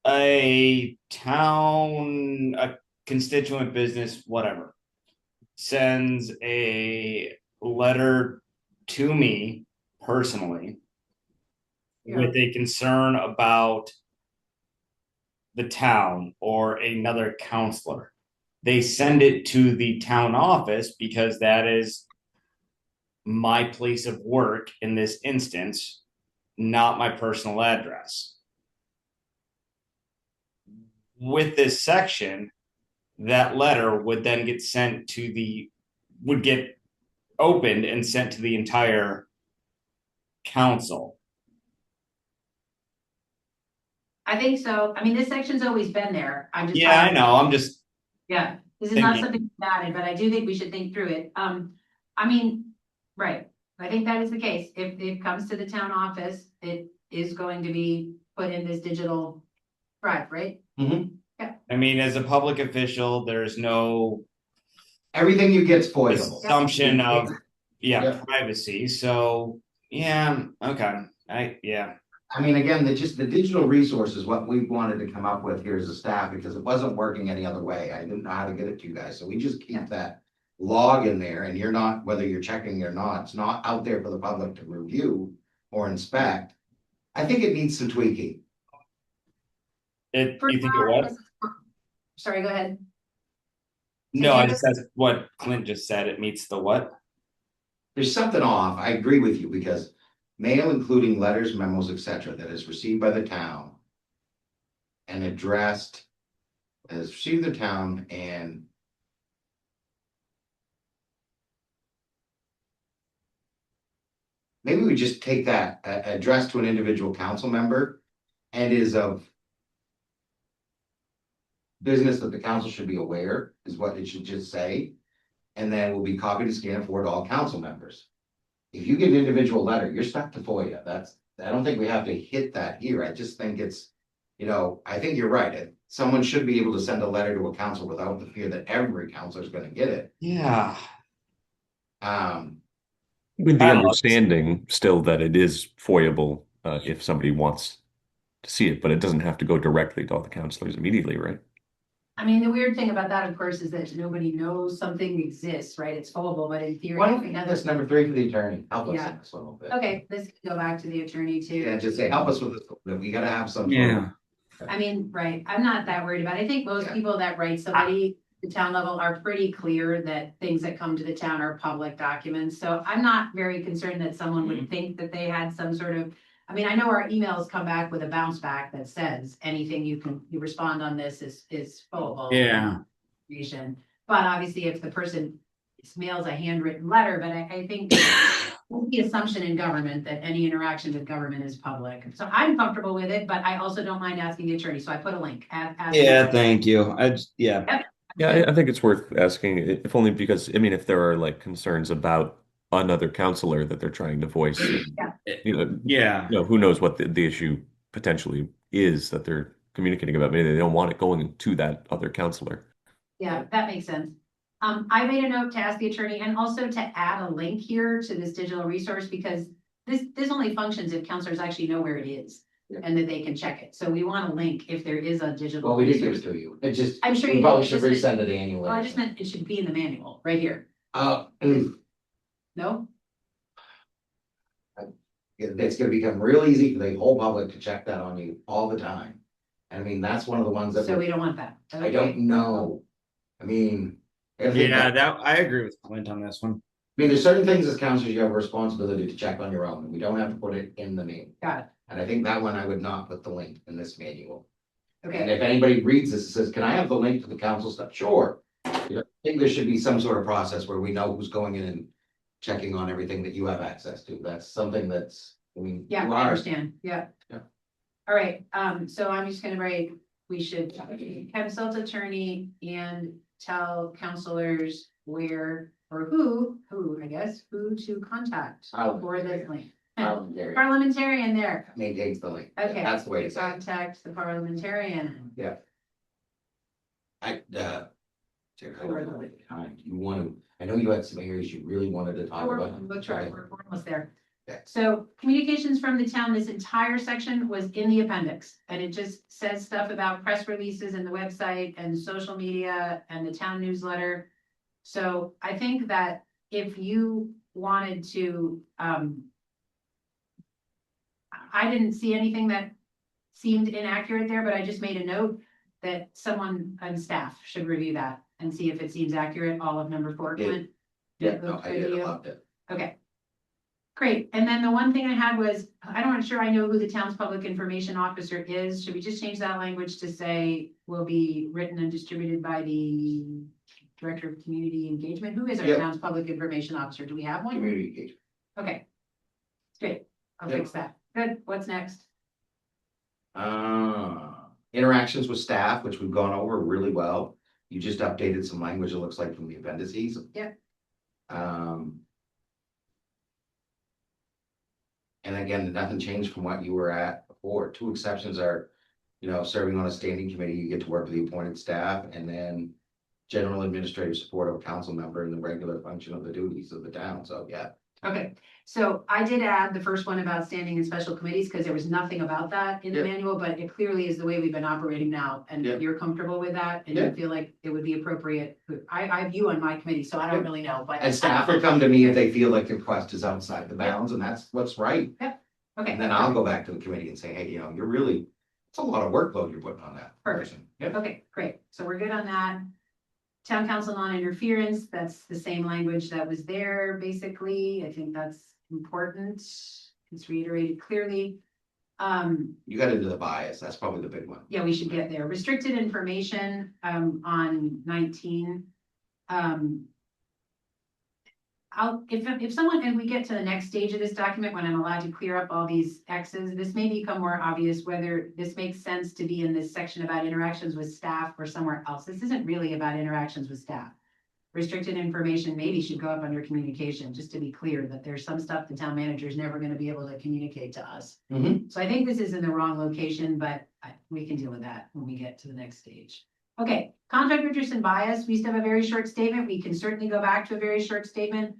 A town, a constituent business, whatever, sends a letter to me personally with a concern about the town or another counselor. They send it to the town office because that is my place of work in this instance, not my personal address. With this section, that letter would then get sent to would get opened and sent to the entire council. I think so. I mean, this section's always been there. I'm just. Yeah, I know. I'm just Yeah, this is not thinking. something added, but I do think we should think through it. I mean, right. I think that is the case. If it comes to the town office, it is going to be put in this digital drive, right? I mean, as a public official, there's no Everything you get's foilable. assumption of Yeah. privacy. So yeah, okay. I mean, again, the digital resource is what we wanted to come up with here as a staff, because it wasn't working any other way. I didn't know how to get it to you guys, so we just keep that log in there, and you're not, whether you're checking or not, it's not out there for the public to review or inspect. I think it needs some tweaking. You think it was? Sorry, go ahead. No, I just said what Clint just said. It meets the what? There's something off. I agree with you, because mail, including letters, memos, etc., that is received by the town and addressed as received the town and maybe we just take that addressed to an individual council member and is of business that the council should be aware, is what it should just say. And then will be copied and scanned and forwarded to all council members. If you get an individual letter, you're stuck to FOIA. I don't think we have to hit that here. I just think it's, I think you're right. Someone should be able to send a letter to a council without the fear that every councilor is going to get it. Yeah. With the I don't know. understanding still that it is foiable if somebody wants to see it, but it doesn't have to go directly to all the counselors immediately, right? I mean, the weird thing about that, of course, is that nobody knows something exists, right? It's foldable, but in theory. Why don't we have this number 3 for the attorney? Help us Yeah. in this a little bit. Okay, let's go back to the attorney too. Yeah, just say, help us with this, that we gotta have some. Yeah. I mean, right, I'm not that worried about it. I think most Yeah. people that write somebody at the town level are pretty clear that things that come to the town are public documents. So I'm not very concerned that someone would think that they had some sort of, I mean, I know our emails come back with a bounce back that says anything you respond on this is full. Yeah. Information. But obviously if the person mails a handwritten letter, but I think the assumption in government that any interaction with government is public. So I'm comfortable with it, but I also don't mind asking the attorney. So I put a link. Yeah, thank you. Yeah, I think it's worth asking, if only because, I mean, if there are like concerns about another counselor that they're trying to voice, Yeah. who knows what the issue potentially is that they're communicating about. Maybe they don't want it going to that other counselor. Yeah, that makes sense. I made a note to ask the attorney and also to add a link here to this digital resource because this only functions if counselors actually know where it is and that they can check it. So we want a link if there is a digital. Well, we did give resource. it to you. It just, I'm sure we you probably did. should Just resend it annually. Well, I just meant it should be in the manual right here. No? It's gonna become real easy for the whole public to check that on you all the time. I mean, that's one of the ones that So we don't want that. I don't know. I mean. I agree with Clint on this one. mean, there's certain things as counselors you have a responsibility to check on your own. We don't have to put it in the manual. Got it. And I think that one I would not put the link in this manual. And Okay. if anybody reads this and says, can I have the link to the council stuff? Sure. I think there should be some sort of process where we know who's going in and checking on everything that you have access to. That's something that's, I mean. Yeah, you I are- understand. Yeah. Yeah. All right, so I'm just gonna write, we should consult attorney and tell counselors where or who, I guess, who to contact for this link. Parliamentarian Parliamentarian there. maintains the link. Okay. That's the way to say it. Contact the parliamentarian. You want to, I know you had some areas you really wanted to talk about. We'll try, we're almost there. Yeah. So communications from the town, this entire section was in the appendix, and it just says stuff about press releases and the website and social media and the town newsletter. So I think that if you wanted to, I didn't see anything that seemed inaccurate there, but I just made a note that someone on staff should review that and see if it seems accurate, all of number 4. Clint. Yeah, no, I did, I loved it. Okay. Great. And then the one thing I had was, I'm not sure I know who the town's public information officer is. Should we just change that language to say will be written and distributed by the Director of Community Engagement. Who is our Yep. town's public information officer? Do we have one? Community engagement. Okay. Great. I'll Yep. fix that. Good. What's next? Interactions with staff, which we've gone over really well. You just updated some language, it looks like, from the appendices. Yep. And again, nothing changed from what you were at before. Two exceptions are, serving on a standing committee, you get to work with the appointed staff, and then general administrative support of a council member in the regular function of the duties of the town. So, yeah. Okay, so I did add the first one about standing in special committees because there was nothing about that in the Yep. manual, but it clearly is the way we've been operating now. And Yep. you're comfortable with that and you Yep. feel like it would be appropriate. I have you on my committee, so I don't Yep. really know, but. And staff will come to me if they feel like the request is outside the bounds, and that's what's right. Okay. And then I'll go back to the committee and say, hey, you're really, it's a lot of workload you're putting on that Perfect. person. Yep. Okay, great. So we're good on that. Town council non-interference, that's the same language that was there, basically. I think that's important. It's reiterated clearly. You got into the bias, that's probably the big one. Yeah, we should get there. Restricted information, on 19. If someone, and we get to the next stage of this document, when I'm allowed to clear up all these X's, this may become more obvious whether this makes sense to be in this section about interactions with staff or somewhere else. This isn't really about interactions with staff. Restricted information maybe should go up under communication, just to be clear that there's some stuff the town manager is never gonna be able to communicate to us. Mhm. So I think this is in the wrong location, but we can deal with that when we get to the next stage. Okay, conflict of interest and bias, we used to have a very short statement. We can certainly go back to a very short statement.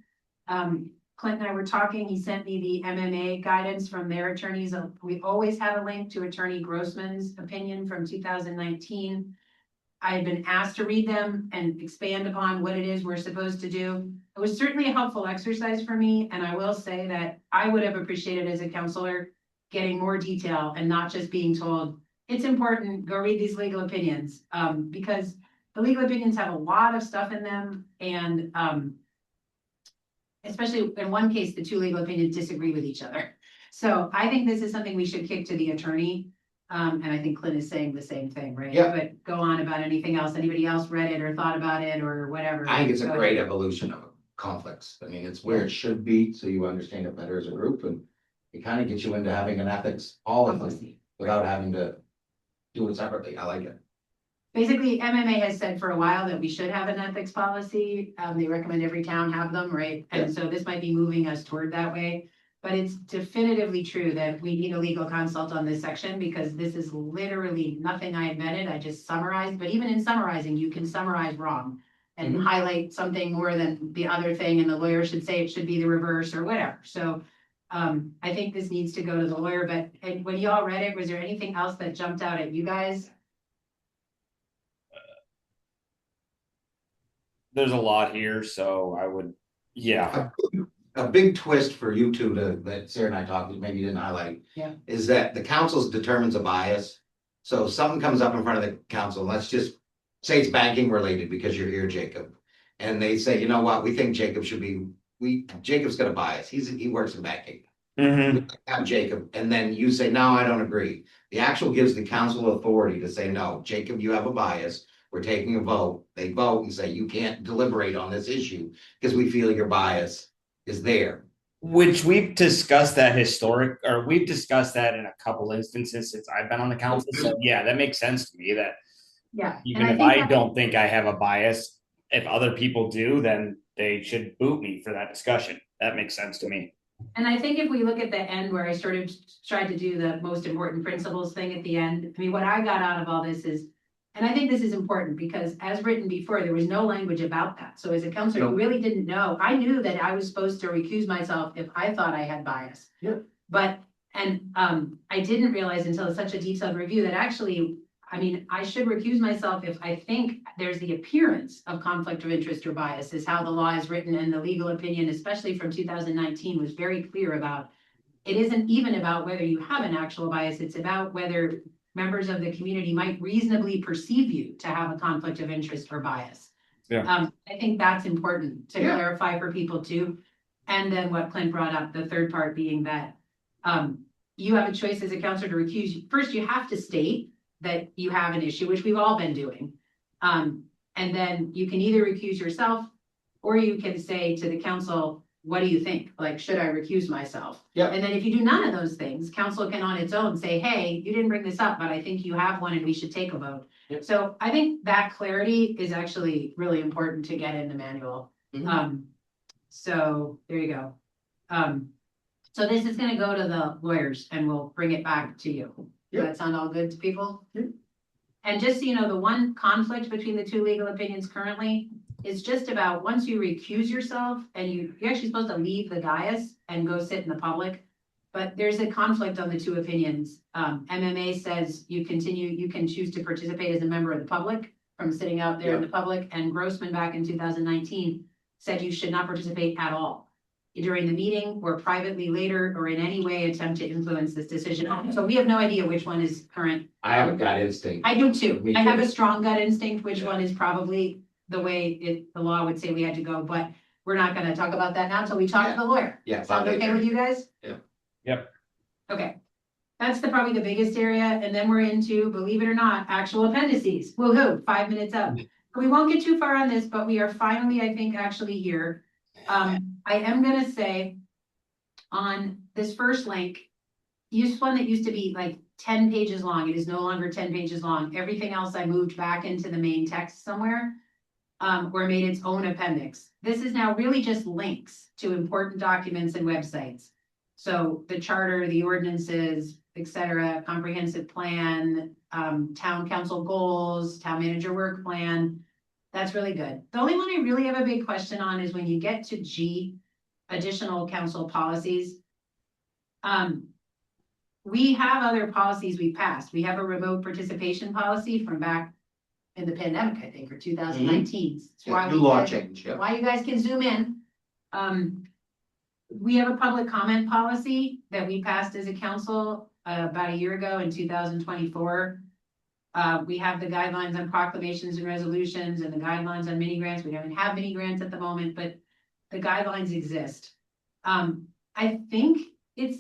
Clint and I were talking, he sent me the MMA guidance from their attorneys. We always have a link to Attorney Grossman's opinion from 2019. I had been asked to read them and expand upon what it is we're supposed to do. It was certainly a helpful exercise for me, and I will say that I would have appreciated as a counselor getting more detail and not just being told, it's important, go read these legal opinions, because the legal opinions have a lot of stuff in them, and especially in one case, the two legal opinions disagree with each other. So I think this is something we should kick to the attorney. And I think Clint is saying the same thing, right? Yeah. But go on about anything else. Anybody else read it or thought about it or whatever? I think it's a Go great ahead. evolution of conflicts. I mean, it's where it should be, so you understand it better as a group, and it kind of gets you into having an ethics policy without having to do it separately. I like it. Basically, MMA has said for a while that we should have an ethics policy. They recommend every town have them, right? Yeah. And so this might be moving us toward that way. But it's definitively true that we need a legal consult on this section because this is literally nothing I invented. I just summarized, but even in summarizing, you can summarize wrong and highlight something more than the other thing, and the lawyer should say it should be the reverse or whatever. So I think this needs to go to the lawyer, but when y'all read it, was there anything else that jumped out at you guys? There's a lot here, so I would, yeah. A big twist for you two that Sarah and I talked, maybe you didn't highlight. Yeah. Is that the council determines a bias. So if something comes up in front of the council, let's just say it's banking related because you're here, Jacob. And they say, you know what, we think Jacob should be, Jacob's got a bias. He works in banking. Mhm. Have Jacob, and then you say, no, I don't agree. The actual gives the council authority to say, no, Jacob, you have a bias. We're taking a vote. They vote and say, you can't deliberate on this issue because we feel your bias is there. Which we've discussed we've discussed that in a couple instances since I've been on the council. So yeah, that makes sense to me that Yeah. even if I don't think I have a bias, if other people do, then they should boot me for that discussion. That makes sense to me. And I think if we look at the end where I sort of tried to do the most important principles thing at the end, I mean, what I got out of all this is, and I think this is important because as written before, there was no language about that. So as a counselor, you really didn't know. I knew that I was supposed to recuse myself if I thought I had bias. Yeah. But, I didn't realize until such a detailed review that actually, I mean, I should recuse myself if I think there's the appearance of conflict of interest or bias is how the law is written, and the legal opinion, especially from 2019, was very clear about. It isn't even about whether you have an actual bias, it's about whether members of the community might reasonably perceive you to have a conflict of interest or bias. Yeah. I think that's important to Yeah. clarify for people too. And then what Clint brought up, the third part being that you have a choice as a counselor to recuse. First, you have to state that you have an issue, which we've all been doing. And then you can either recuse yourself, or you can say to the council, what do you think? Like, should I recuse myself? Yeah. And then if you do none of those things, council can on its own say, hey, you didn't bring this up, but I think you have one and we should take a vote. Yep. So I think that clarity is actually really important to get in the manual. Mhm. So there you go. So this is gonna go to the lawyers and we'll bring it back to you. Does Yep. that sound all good to people? Yep. And just so you know, the one conflict between the two legal opinions currently is just about once you recuse yourself and you're actually supposed to leave the dais and go sit in the public. But there's a conflict on the two opinions. MMA says you can choose to participate as a member of the public from sitting out there in the public, and Grossman back in 2019 said you should not participate at all during the meeting or privately later or in any way attempt to influence this decision. So we have no idea which one is current. I have a gut instinct. I do too. Me I have too. a strong gut instinct, which Yeah. one is probably the way the law would say we had to go, but we're not gonna talk about that now until we talk to the lawyer. Yeah. Sound okay with you guys? Yeah. Yep. Okay. That's probably the biggest area, and then we're into, believe it or not, actual appendices. Woo-hoo, 5 minutes up. We won't get too far on this, but we are finally, I think, actually here. I am gonna say on this first link, use one that used to be like 10 pages long. It is no longer 10 pages long. Everything else I moved back into the main text somewhere, or made its own appendix. This is now really just links to important documents and websites. So the charter, the ordinances, et cetera, comprehensive plan, town council goals, town manager work plan. That's really good. The only one I really have a big question on is when you get to G, additional council policies. We have other policies we passed. We have a remote participation policy from back in the pandemic, I think, or 2019. It's why New we law guys- change, yeah. why you guys can zoom in. We have a public comment policy that we passed as a council about a year ago in 2024. We have the guidelines on proclamations and resolutions and the guidelines on mini grants. We don't have mini grants at the moment, but the guidelines exist. I think it's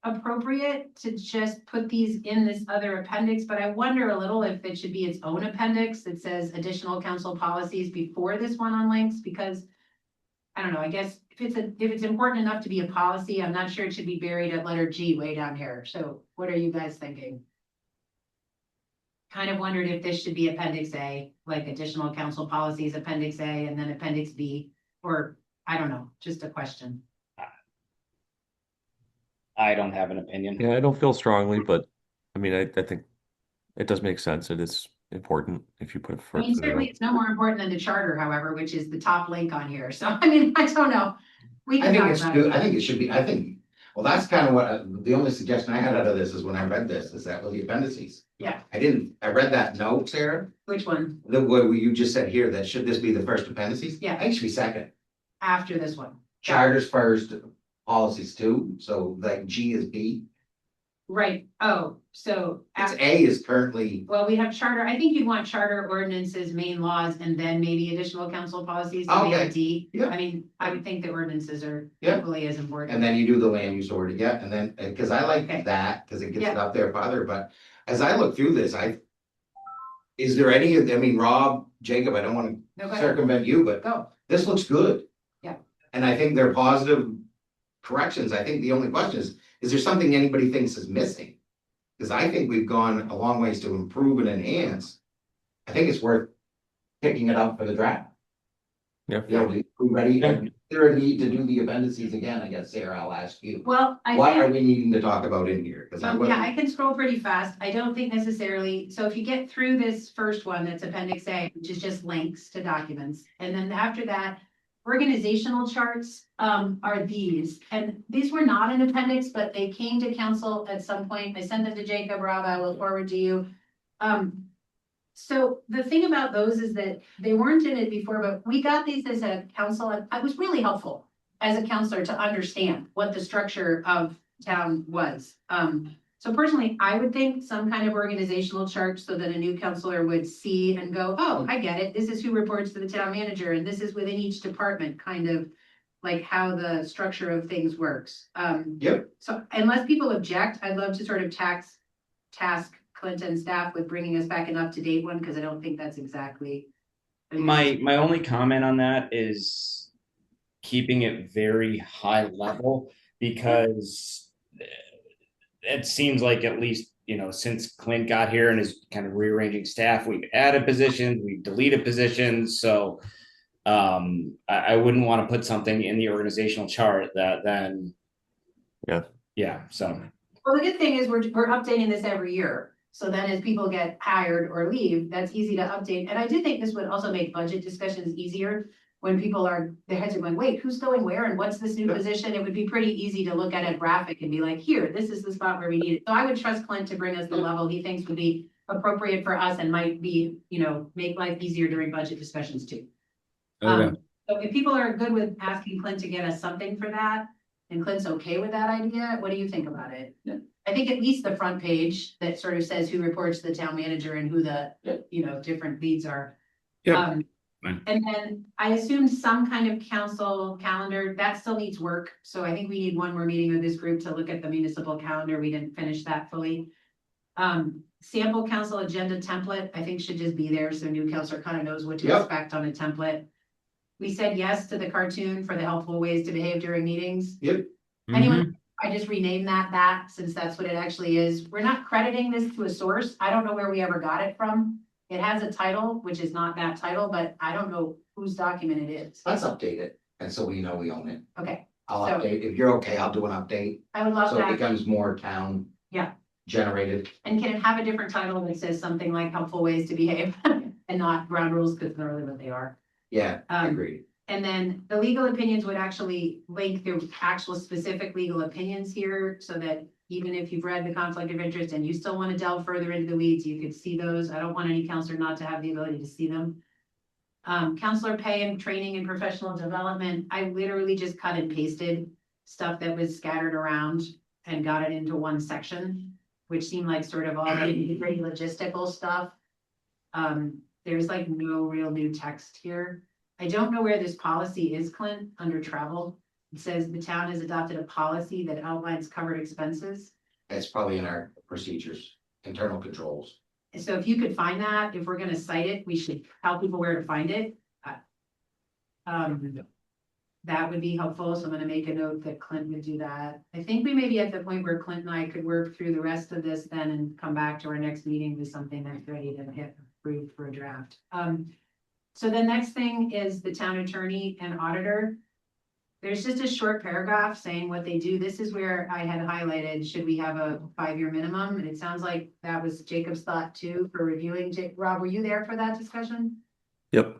appropriate to just put these in this other appendix, but I wonder a little if it should be its own appendix that says additional council policies before this one on links, because I don't know, I guess if it's important enough to be a policy, I'm not sure it should be buried at letter G way down here. So what are you guys thinking? Kind of wondered if this should be appendix A, like additional council policies, appendix A, and then appendix B, or I don't know, just a question. I don't have an opinion. Yeah, I don't feel strongly, but I mean, I think it does make sense. It is important if you put it I mean, further. certainly it's no more important than the charter, however, which is the top link on here. So, I mean, I don't know. We I can think talk it's about good. it. I think it should be, well, that's kind of what, the only suggestion I had out of this is when I read this, is that was the appendices. Yeah. I read that note, Sarah, Which one? what you just said here, that should this be the first appendices? Yeah. I think it should be second. After this one. Charters first, policies too, so like G is B. Right. Oh, so. It's A is currently, Well, we have charter. I think you'd want charter ordinances, main laws, and then maybe additional council policies to make Okay. a D. Yeah. I mean, I would think the ordinances are Yeah. equally as important. and then you do the land use order, yeah, and then, cause I like Okay. that, cause it gets it Yeah. up there farther, but as I look through this, is there any, I mean, Rob, Jacob, I don't wanna No, go ahead. circumvent you, but Go. this looks good. Yeah. And I think they're positive corrections. I think the only question is there something anybody thinks is missing? Cause I think we've gone a long ways to improve and enhance. I think it's worth picking it up for the draft. Yeah. You know, we ready, Yeah. is there a need to do the appendices again? I guess, Sarah, I'll ask you. Well, I What are think, we needing to talk about in here? Cause I yeah, wasn't, I can scroll pretty fast. I don't think necessarily, so if you get through this first one, that's appendix A, which is just links to documents. And then after that, organizational charts are these, and these were not an appendix, but they came to council at some point. I sent them to Jacob, Rob, I will forward to you. So the thing about those is that they weren't in it before, but we got these as a council, and it was really helpful as a counselor to understand what the structure of town was. So personally, I would think some kind of organizational chart so that a new counselor would see and go, oh, I get it. This is who reports to the town manager, and this is within each department, kind of like how the structure of things works. Yep. So unless people object, I'd love to sort of task Clinton staff with bringing us back an up-to-date one, because I don't think that's exactly My only comment on that is keeping it very high level because it seems like at least, since Clint got here and is kind of rearranging staff, we've added positions, we've deleted positions. So I wouldn't want to put something in the organizational chart that then, Yeah. so. Well, the good thing is we're updating this every year. So then as people get hired or leave, that's easy to update. And I do think this would also make budget discussions easier when people their heads are going, wait, who's going where and what's this new position? It would be pretty easy to look at a graphic and be like, here, this is the spot where we need it. So I would trust Clint to bring us the level he thinks would be appropriate for us and might be, make life easier during budget discussions too. Okay. So if people are good with asking Clint to get us something for that, and Clint's okay with that idea, what do you think about it? Yeah. I think at least the front page that sort of says who reports to the town manager and who the, different leads are. Yeah. And then I assume some kind of council calendar, that still needs work. So I think we need one more meeting with this group to look at the municipal calendar. We didn't finish that fully. Sample council agenda template, I think should just be there so new council kind of knows what to expect on a template. We said yes to the cartoon for the helpful ways to behave during meetings. Yep. Anyone, I just renamed that since that's what it actually is. We're not crediting this to a source. I don't know where we ever got it from. It has a title, which is not that title, but I don't know whose document it is. Let's update it, and so we know we own it. Okay, I'll So- update, if you're okay, I'll do an update, I would love so it that. becomes more town. Yeah. Generated. And can it have a different title that says something like helpful ways to behave and not ground rules, because they're really what they are. Yeah, agreed. And then the legal opinions would actually link the actual specific legal opinions here so that even if you've read the conflict of interest and you still want to delve further into the weeds, you could see those. I don't want any counselor not to have the ability to see them. Counselor pay and training and professional development, I literally just cut and pasted stuff that was scattered around and got it into one section, which seemed like sort of all the pretty logistical stuff. There's like no real new text here. I don't know where this policy is, Clint, under travel. It says the town has adopted a policy that outlines covered expenses. It's probably in our procedures, internal controls. And so if you could find that, if we're gonna cite it, we should tell people where to find it. That would be helpful, so I'm gonna make a note that Clint would do that. I think we may be at the point where Clint and I could work through the rest of this then and come back to our next meeting with something that's ready to get approved for a draft. So the next thing is the town attorney and auditor. There's just a short paragraph saying what they do. This is where I had highlighted, should we have a 5-year minimum? And it sounds like that was Jacob's thought too for reviewing. Rob, were you there for that discussion? Yep.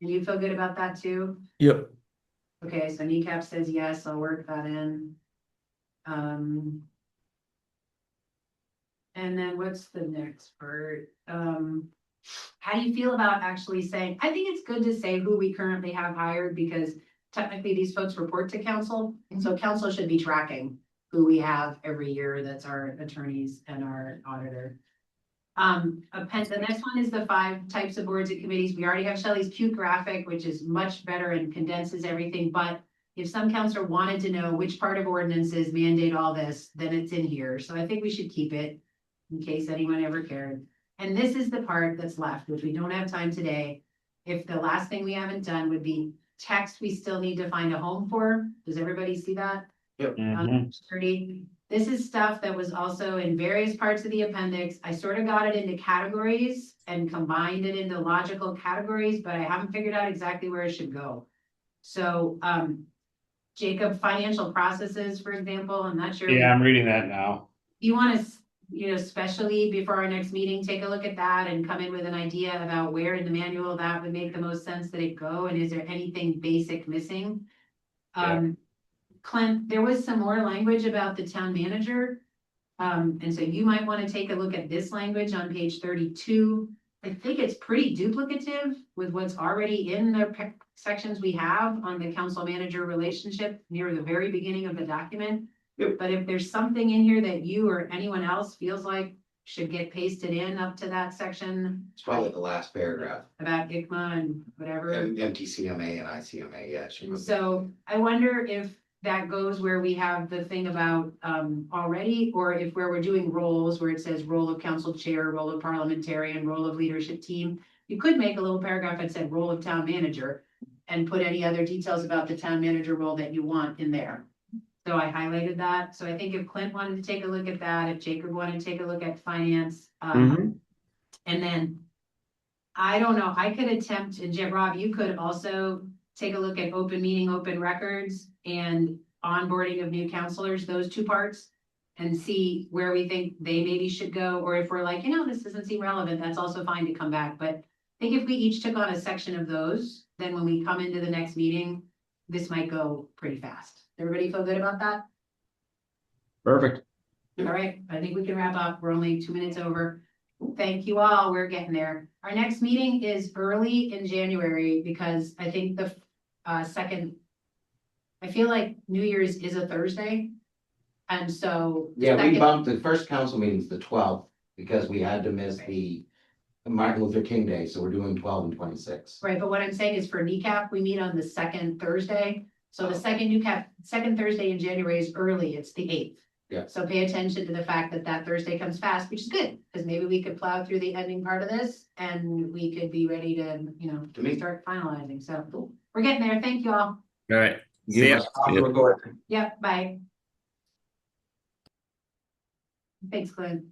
And you feel good about that too? Yep. Okay, so kneecap says yes, I'll work that in. And then what's the next part? How do you feel about actually saying, I think it's good to say who we currently have hired because technically these folks report to council. So council should be tracking who we have every year. That's our attorneys and our auditor. The next one is the 5 types of boards and committees. We already have Shelley's cute graphic, which is much better and condenses everything. But if some counselor wanted to know which part of ordinances mandate all this, then it's in here. So I think we should keep it in case anyone ever cared. And this is the part that's left, which we don't have time today. If the last thing we haven't done would be text we still need to find a home for. Does everybody see that? Yep. On 30. This is stuff that was also in various parts of the appendix. I sort of got it into categories and combined it into logical categories, but I haven't figured out exactly where it should go. So, Jacob, financial processes, for example, I'm not sure. Yeah, I'm reading that now. You want to, especially before our next meeting, take a look at that and come in with an idea about where in the manual that would make the most sense that it go, and is there anything basic missing? Clint, there was some more language about the town manager. And so you might want to take a look at this language on page 32. I think it's pretty duplicative with what's already in the sections we have on the council manager relationship near the very beginning of the document. Yep. But if there's something in here that you or anyone else feels like should get pasted in up to that section It's probably the last paragraph. about ICMA and whatever. MTCMA and ICMA, yeah. she was- So I wonder if that goes where we have the thing about already, or if where we're doing roles, where it says role of council chair, role of parliamentarian, role of leadership team. You could make a little paragraph that said role of town manager and put any other details about the town manager role that you want in there. So I highlighted that. So I think if Clint wanted to take a look at that, if Jacob wanted to take a look at finance, Mhm. and then I don't know, I could attempt, and Jim, Rob, you could also take a look at open meeting, open records and onboarding of new counselors, those two parts. And see where we think they maybe should go, or if we're like, this doesn't seem relevant, that's also fine to come back. But I think if we each took on a section of those, then when we come into the next meeting, this might go pretty fast. Everybody feel good about that? Perfect. All right, I think we can wrap up. We're only 2 minutes over. Thank you all. We're getting there. Our next meeting is early in January because I think the second, I feel like New Year's is a Thursday. And so. Yeah, we second- bumped, the first council meeting's the 12th, because we had to miss the Martin Luther King Day, so we're doing 12 and 26. Right, but what I'm saying is for kneecap, we meet on the second Thursday. So the second Thursday in January is early, it's the 8th. Yeah. So pay attention to the fact that that Thursday comes fast, which is good, because maybe we could plow through the ending part of this and we could be ready to, To me. start finalizing. So we're getting there. Thank you all. All right. Give See ya. us off the record. Yep, bye. Thanks, Glenn.